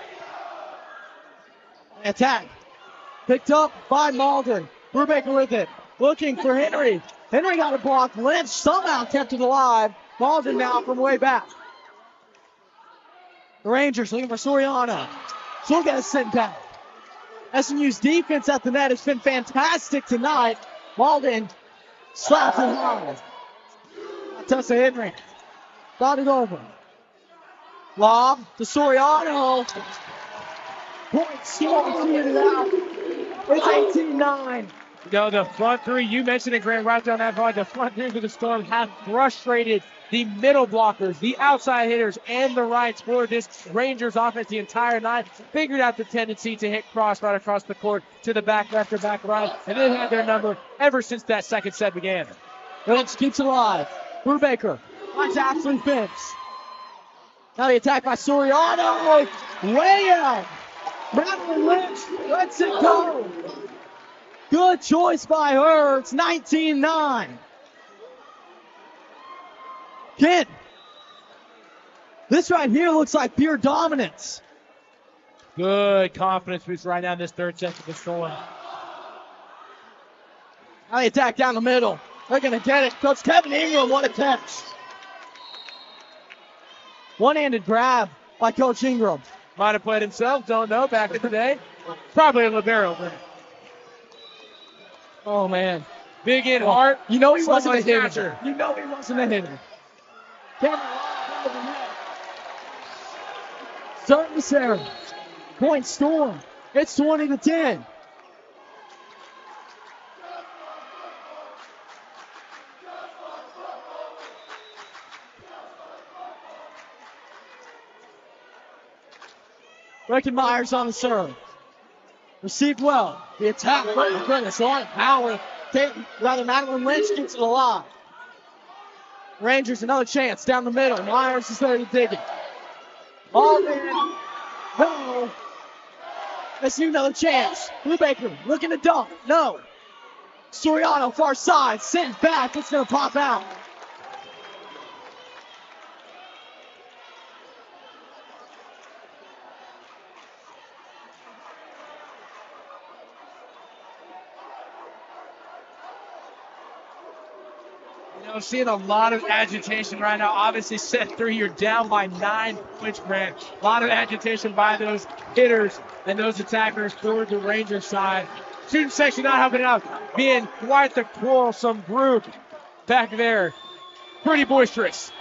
Attack. Picked up by Malden. Brubaker with it. Looking for Henry. Henry got a block. Lynch somehow kept it alive. Malden now from way back. The Rangers looking for Soriano. She'll get a sent back. SMU's defense at the net has been fantastic tonight. Malden slaps it hard. Tessa Henry. Got it over. Lob to Soriano. Point Storm cleared it out. It's 18-9. You know, the front three, you mentioned it, Grant, right down that line. The front three for the Storm have frustrated the middle blockers, the outside hitters, and the right scorer. This Rangers offense the entire night figured out the tendency to hit cross right across the court to the back left or back right, and they've had their number ever since that second set began. Lynch keeps it alive. Brubaker finds Ashley Finch. Now the attack by Soriano. Way out. Madeline Lynch lets it go. Good choice by her. It's 19-9. Kent. This right here looks like pure dominance. Good confidence boost right now in this third set for the Storm. Now the attack down the middle. They're going to get it. Coach Kevin Ingram, what a catch. One-handed grab by Coach Ingram. Might have played himself, don't know, back in the day. Probably a libero. Oh, man. Big in heart. You know he wasn't a hitter. hitter. You know he wasn't a hitter. Starting to serve. Point Storm. It's 20-10. Brecken Myers on the serve. Received well. The attack, oh my goodness, a lot of power. Madeline Lynch gets it alive. Rangers another chance down the middle. Myers is there to dig it. All in. No. SU another chance. Brubaker looking to dunk. No. Soriano far side. Sent back. It's going to pop out. I'm seeing a lot of agitation right now. Obviously, set 3, you're down by 9 points, Grant. A lot of agitation by those hitters and those attackers toward the Rangers side. Student section not helping out, being quite the quarrelsome group back there. Pretty boisterous.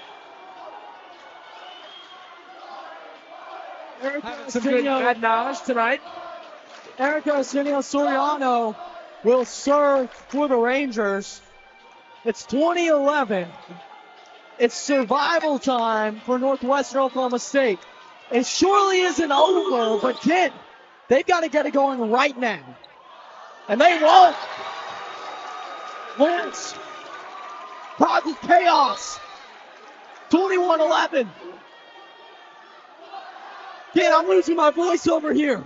Having some good knowledge tonight. Erica Soriano will serve for the Rangers. It's 2011. It's survival time for Northwestern Oklahoma State. It surely isn't over, but kid, they've got to get it going right now. And they won't. Lynch causes chaos. 21-11. Kid, I'm losing my voice over here.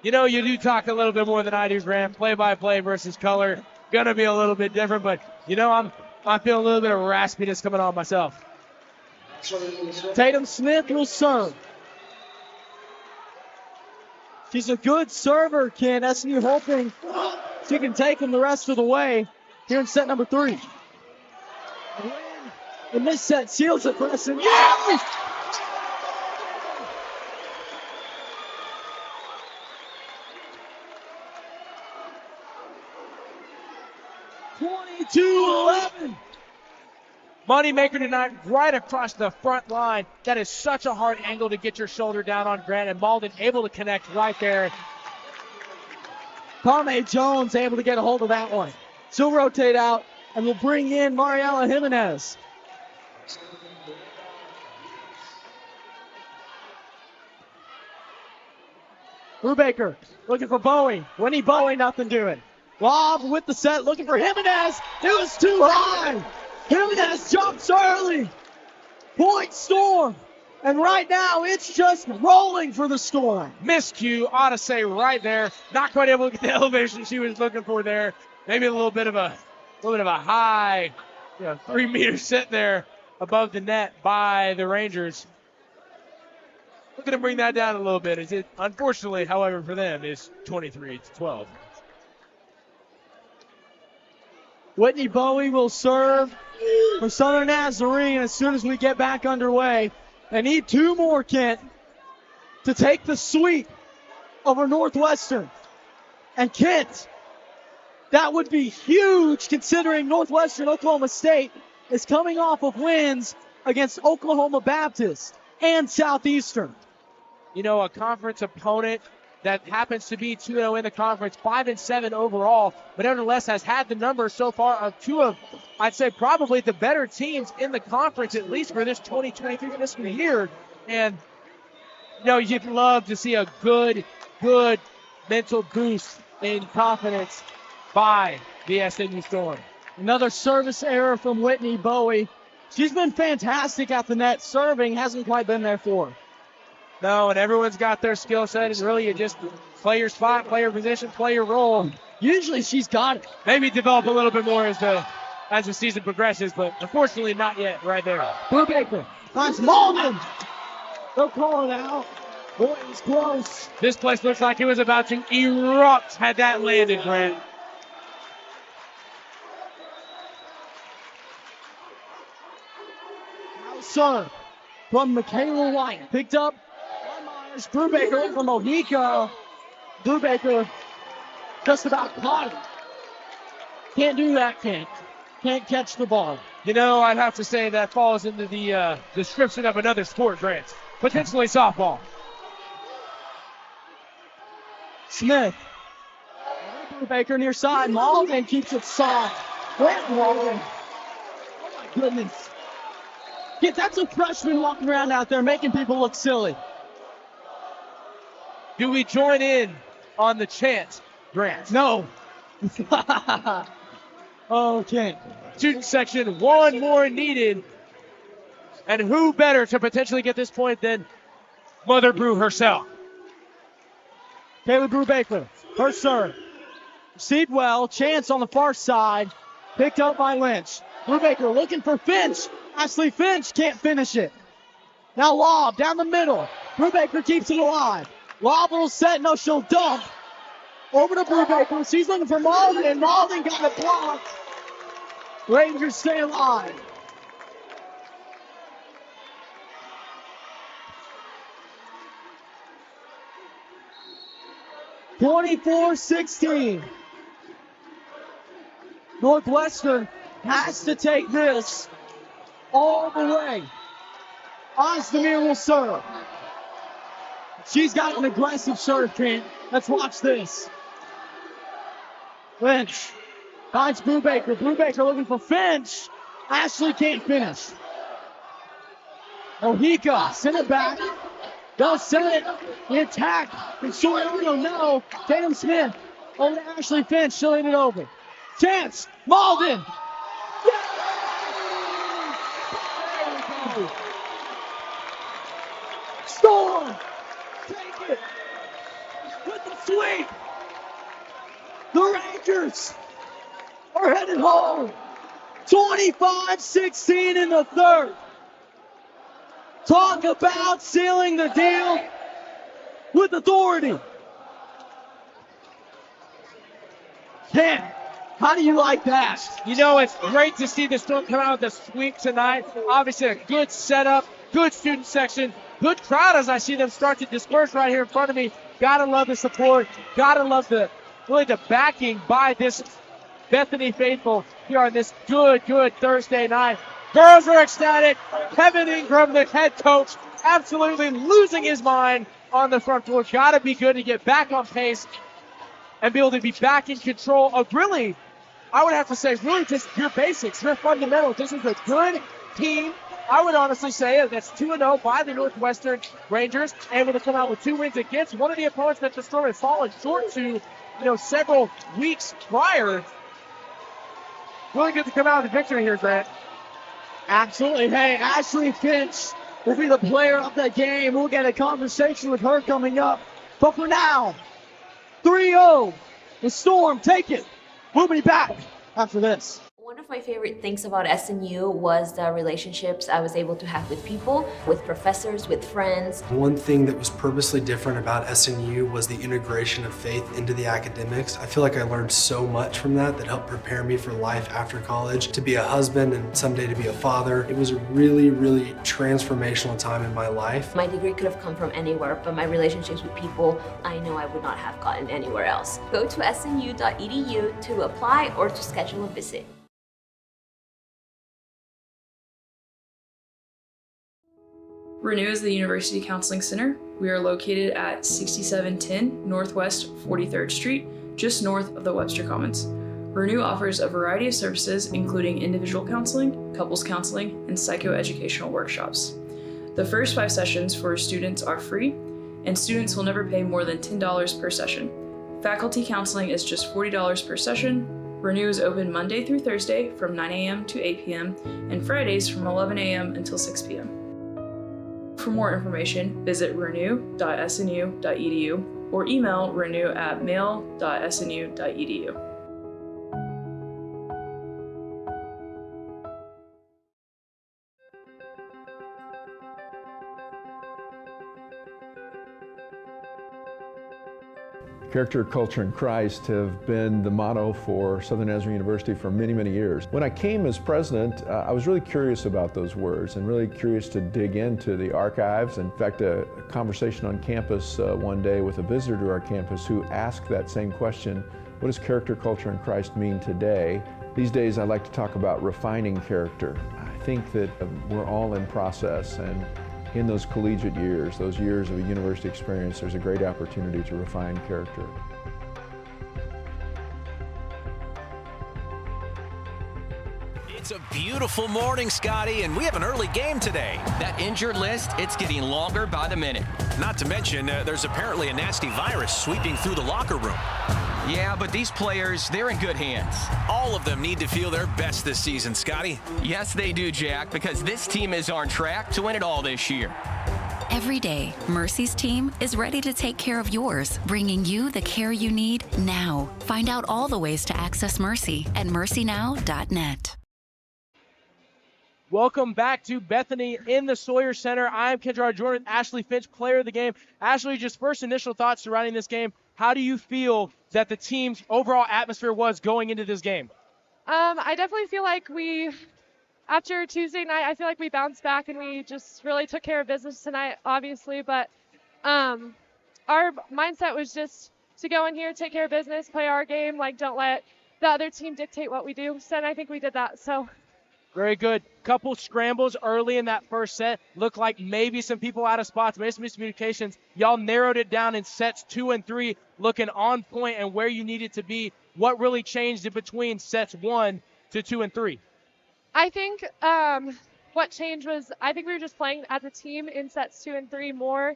You know, you do talk a little bit more than I do, Grant. Play-by-play versus color. Gonna be a little bit different, but you know, I'm feeling a little bit of raspiness coming on myself. Tatum Smith will serve. She's a good server, Ken. SMU hoping she can take him the rest of the way here in set number 3. In this set, seals it for SMU. Yes! 22-11. Moneymaker tonight right across the front line. That is such a hard angle to get your shoulder down on, Grant, and Malden able to connect right there. Carme Jones able to get a hold of that one. She'll rotate out and will bring in Mariela Jimenez. Brubaker looking for Bowie. Winnie Bowie, nothing doing. Lob with the set, looking for Jimenez. It was too high. Jimenez jumps early. Point Storm. And right now, it's just rolling for the Storm. Miscue, ought to say right there. Not quite able to get the elevation she was looking for there. Maybe a little bit of a high 3 meters sitting there above the net by the Rangers. Looking to bring that down a little bit. It, unfortunately, however, for them, is 23-12. Whitney Bowie will serve for Southern Nazarene as soon as we get back underway. They need 2 more, Kent, to take the sweep over Northwestern. And Kent, that would be huge considering Northwestern Oklahoma State is coming off of wins against Oklahoma Baptist and Southeastern. A conference opponent that happens to be 2-0 in the conference, 5-7 overall, but nevertheless has had the numbers so far of 2 of, I'd say, probably the better teams in the conference, at least for this 2023 fiscal year. And, you'd love to see a good mental boost in confidence by the SNU Storm. Another service error from Whitney Bowie. She's been fantastic at the net. Serving hasn't quite been there for her. No, and everyone's got their skill set. It's really just play your spot, play your position, play your role. Usually she's got it. Maybe develop a little bit more as the season progresses, but unfortunately not yet right there. Brubaker finds Malden. They'll call it out. Boy, it was close. This place looks like it was about to erupt had that landed, Grant. Serve from Michaela White. Picked up by Myers. Brubaker from Ohika. Brubaker just about caught it. Can't do that, Can't catch the ball. I'd have to say that falls into the description of another sport, Grant. Potentially softball. Smith. Brubaker near side. Malden keeps it soft. Grant Malden. Oh my goodness. Yeah, that's a freshman walking around out there making people look silly. Do we join in on the chant, Grant? No. Okay. Student section, 1 more needed. And who better to potentially get this point than Mother Brew herself? Kayla Brubaker, first serve. Received well, chance on the far side. Picked up by Lynch. Brubaker looking for Finch. Ashley Finch can't finish it. Now lob down the middle. Brubaker keeps it alive. Lob will set, no, she'll dump. Over to Brubaker. She's looking for Malden, and Malden got it blocked. Rangers stay alive. (24-16). Northwestern has to take this all the way. Ozdemir will serve. She's got an aggressive serve, Kent. Let's watch this. Lynch finds Brubaker. Brubaker looking for Finch. Ashley can't finish. Ohika, send it back. They'll send it. The attack. And Soriano, no. Tatum Smith over to Ashley Finch. She'll hit it over. Chance. Malden. Storm. Take it. With the sweep. The Rangers are headed home. 25-16 in the third. Talk about sealing the deal with authority. Ken, how do you like that? It's great to see the Storm come out with a sweep tonight. Obviously a good setup, good student section, good crowd as I see them start to disperse right here in front of me. Gotta love the support. Gotta love the backing by this Bethany faithful here on this good Thursday night. Girls are ecstatic. Kevin Ingram, the head coach, absolutely losing his mind on the front floor. Gotta be good to get back on pace and be able to be back in control of really, I would have to say, really just your basics, your fundamentals. This is a good team. I would honestly say that's 2-0 by the Northwestern Rangers, able to come out with 2 wins against one of the opponents that the Storm has fallen short to, several weeks prior. Really good to come out with a victory here, Grant. Absolutely. Hey, Ashley Finch will be the player of the game. We'll get a conversation with her coming up. But for now, 3-0. The Storm take it. We'll be back after this. One One of my favorite things about SNU was the relationships I was able to have with people, with professors, with friends. One thing that was purposely different about SNU was the integration of faith into the academics. I feel like I learned so much from that helped prepare me for life after college, to be a husband and someday to be a father. It was a really, really transformational time in my life. My degree could have come from anywhere, but my relationships with people, I know I would not have gotten anywhere else. Go to snu.edu to apply or to schedule a visit. Renew is the University Counseling Center. We are located at 6710 Northwest 43rd Street, just north of the Webster Commons. Renew offers a variety of services, including individual counseling, couples counseling, and psychoeducational workshops. The first 5 sessions for students are free, and students will never pay more than $10 per session. Faculty counseling is just $40 per session. Renew is open Monday through Thursday from 9 a.m. to 8 p.m. and Fridays from 11 a.m. until 6 p.m. For more information, visit renew.snu.edu or email renew@mail.snu.edu. Character, culture, and Christ have been the motto for Southern Nazarene University for many, many years. When I came as president, I was really curious about those words and really curious to dig into the archives. In fact, a conversation on campus one day with a visitor to our campus who asked that same question: what does character, culture, and Christ mean today? These days I like to talk about refining character. I think that we're all in process, and in those collegiate years, those years of a university experience, there's a great opportunity to refine character. It's a beautiful morning, Scotty, and we have an early game today. That injured list, it's getting longer by the minute. Not to mention, there's apparently a nasty virus sweeping through the locker room. Yeah, but these players, they're in good hands. All of them need to feel their best this season, Scotty. Yes, they do, Jack, because this team is on track to win it all this year. Every day, Mercy's team is ready to take care of yours, bringing you the care you need now. Find out all the ways to access Mercy at mercynow.net. Welcome back to Bethany in the Sawyer Center. I'm Kendra Jordan, Ashley Finch, player of the game. Ashley, just first initial thoughts surrounding this game. How do you feel that the team's overall atmosphere was going into this game? I definitely feel like after Tuesday night, I feel like we bounced back and we just really took care of business tonight, obviously. But our mindset was just to go in here, take care of business, play our game, don't let the other team dictate what we do. So I think we did that. So. Very good. Couple scrambles early in that first set. Looked like maybe some people out of spots, maybe some miscommunications. Y'all narrowed it down in sets 2 and 3, looking on point and where you needed to be. What really changed in between sets 1 to 2 and 3? I think what changed was I think we were just playing as a team in sets 2 and 3 more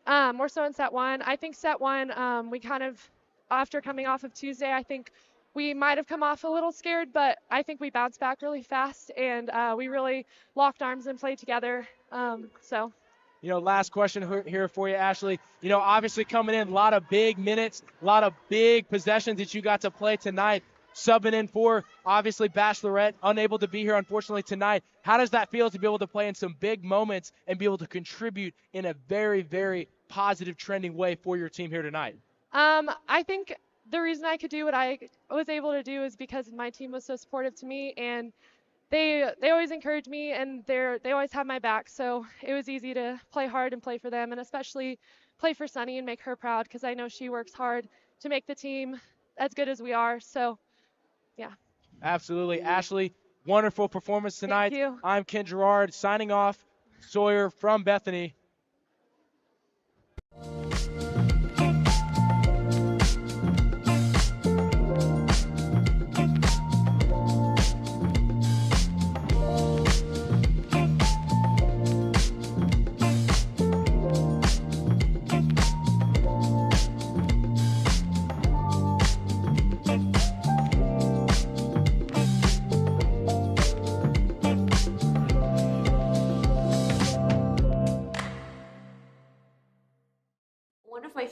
so in set 1. I think set 1 we kind of, after coming off of Tuesday, I think we might have come off a little scared, but I think we bounced back really fast, and we really locked arms and played together. Last question here for you, Ashley. Obviously coming in, a lot of big minutes, a lot of big possessions that you got to play tonight. Subbing in for, obviously, Bachelorette, unable to be here, unfortunately, tonight. How does that feel to be able to play in some big moments and be able to contribute in a very, very positive, trending way for your team here tonight? I think the reason I could do what I was able to do is because my team was so supportive to me, and they always encourage me, and they always have my back. So it was easy to play hard and play for them, and especially play for Sunny and make her proud, because I know she works hard to make the team as good as we are. So, yeah. Absolutely. Ashley, wonderful performance tonight. Thank you. I'm Ken Gerard signing off. Sawyer from Bethany.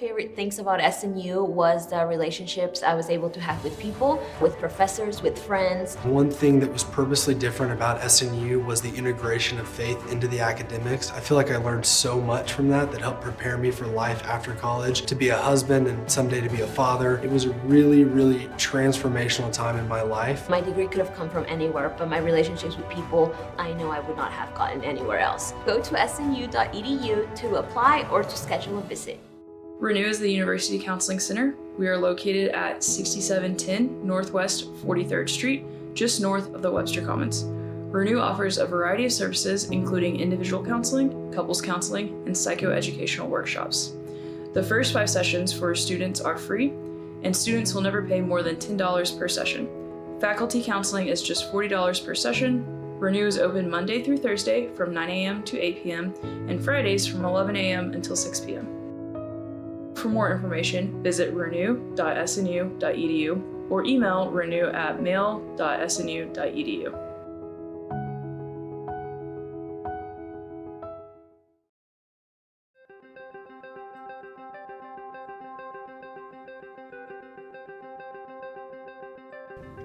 favorite things about SNU was the relationships I was able to have with people, with professors, with friends. One thing that was purposely different about SNU was the integration of faith into the academics. I feel like I learned so much from that helped prepare me for life after college, to be a husband and someday to be a father. It was a really, really transformational time in my life. My degree could have come from anywhere, but my relationships with people, I know I would not have gotten anywhere else. Go to snu.edu to apply or to schedule a visit. Renew is the University Counseling Center. We are located at 6710 Northwest 43rd Street, just north of the Webster Commons. Renew offers a variety of services, including individual counseling, couples counseling, and psychoeducational workshops. The first 5 sessions for students are free, and students will never pay more than $10 per session. Faculty counseling is just $40 per session. Renew is open Monday through Thursday from 9 a.m. to 8 p.m. and Fridays from 11 a.m. until 6 p.m. For more information, visit renew.snu.edu or email renew@mail.snu.edu.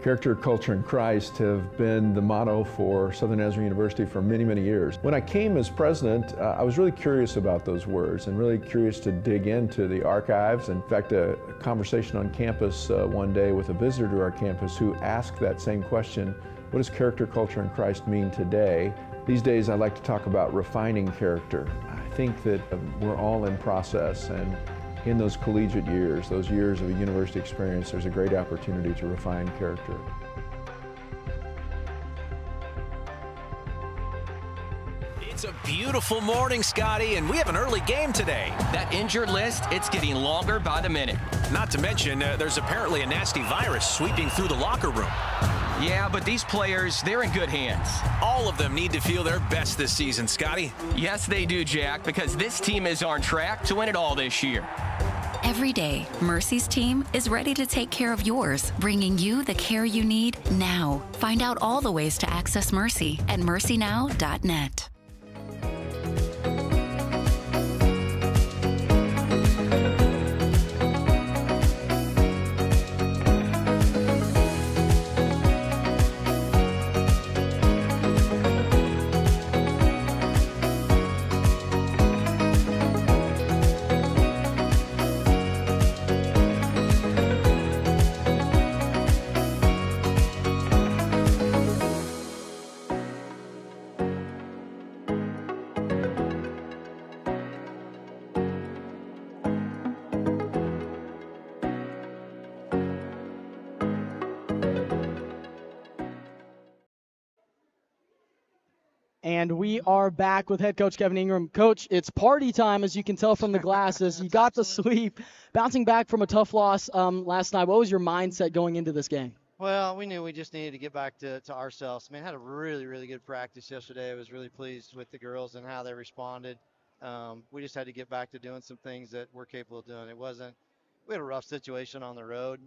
Character, culture, and Christ have been the motto for Southern Nazarene University for many, many years. When I came as president, I was really curious about those words and really curious to dig into the archives. In fact, a conversation on campus one day with a visitor to our campus who asked that same question: what does character, culture, and Christ mean today? These days, I like to talk about refining character. I think that we're all in process, and in those collegiate years, those years of a university experience, there's a great opportunity to refine character. It's a beautiful morning, Scotty, and we have an early game today. That injured list, it's getting longer by the minute. Not to mention, there's apparently a nasty virus sweeping through the locker room. Yeah, but these players, they're in good hands. All of them need to feel their best this season, Scotty. Yes, they do, Jack, because this team is on track to win it all this year. Every day, Mercy's team is ready to take care of yours, bringing you the care you need now. Find out all the ways to access Mercy at mercynow.net. And we are back with head coach Kevin Ingram. Coach, it's party time, as you can tell from the glasses. You got the sweep. Bouncing back from a tough loss last night, what was your mindset going into this game? Well, we knew we just needed to get back to ourselves. I mean, I had a really, really good practice yesterday. I was really pleased with the girls and how they responded. We just had to get back to doing some things that we're capable of doing. We had a rough situation on the road.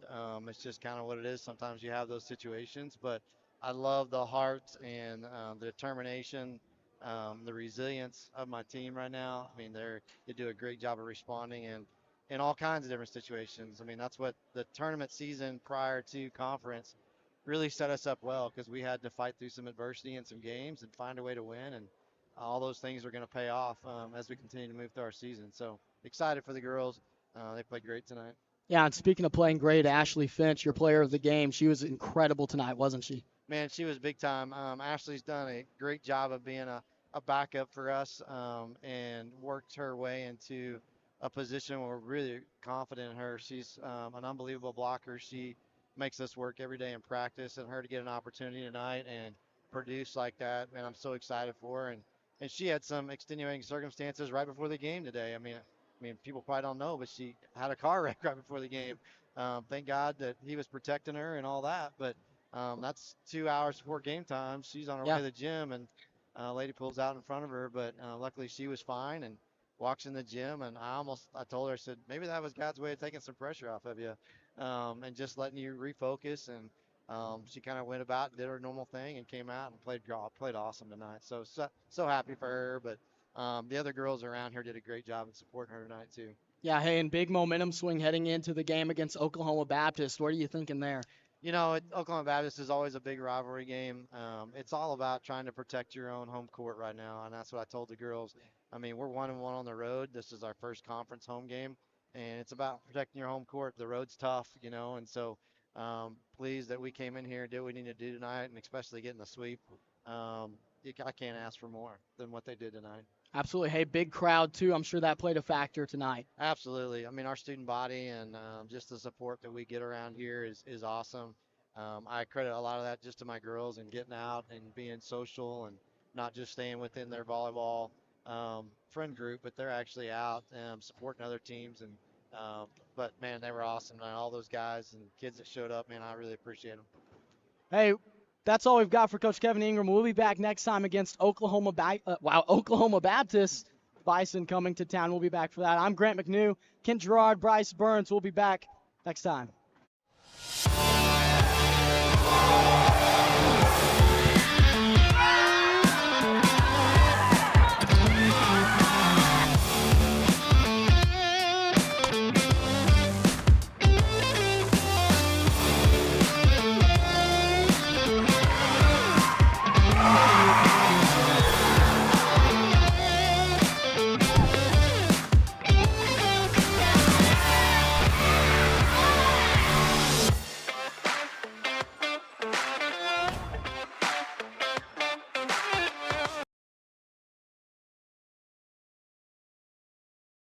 It's just kind of what it is. Sometimes you have those situations, but I love the heart and the determination, the resilience of my team right now. I mean, they do a great job of responding and in all kinds of different situations. I mean, that's what the tournament season prior to conference really set us up well, because we had to fight through some adversity in some games and find a way to win, and all those things are going to pay off as we continue to move through our season. So excited for the girls. They played great tonight. Yeah, and speaking of playing great, Ashley Finch, your player of the game, she was incredible tonight, wasn't she? Man, she was big time. Ashley's done a great job of being a backup for us and worked her way into a position where we're really confident in her. She's an unbelievable blocker. She makes us work every day in practice, and her to get an opportunity tonight and produce like that, man, I'm so excited for her. And she had some extenuating circumstances right before the game today. I mean, people probably don't know, but she had a car wreck right before the game. Thank God that he was protecting her and all that, but that's 2 hours before game time. She's on her way to the gym, and a lady pulls out in front of her, but luckily she was fine and walks in the gym. And I told her, I said, maybe that was God's way of taking some pressure off of you and just letting you refocus. And she kind of went about, did her normal thing, and came out and played awesome tonight. So happy for her. But the other girls around her did a great job in supporting her tonight too. Yeah, hey, and big momentum swing heading into the game against Oklahoma Baptist. What are you thinking there? You know, Oklahoma Baptist is always a big rivalry game. It's all about trying to protect your own home court right now, and that's what I told the girls. I mean, we're 1-1 on the road. This is our first conference home game, and it's about protecting your home court. The road's tough, you know, and so pleased that we came in here and did what we need to do tonight, and especially getting the sweep. I can't ask for more than what they did tonight. Absolutely. Hey, big crowd, too. I'm sure that played a factor tonight. Absolutely. I mean, our student body and just the support that we get around here is awesome. I credit a lot of that just to my girls and getting out and being social and not just staying within their volleyball friend group, but they're actually out supporting other teams. But man, they were awesome. And all those guys and kids that showed up, man, I really appreciate them. Hey, that's all we've got for Coach Kevin Ingram. We'll be back next time against Oklahoma Baptist. Bison coming to town. We'll be back for that. I'm Grant McNew, Kent Gerard, Bryce Burns. We'll be back next time.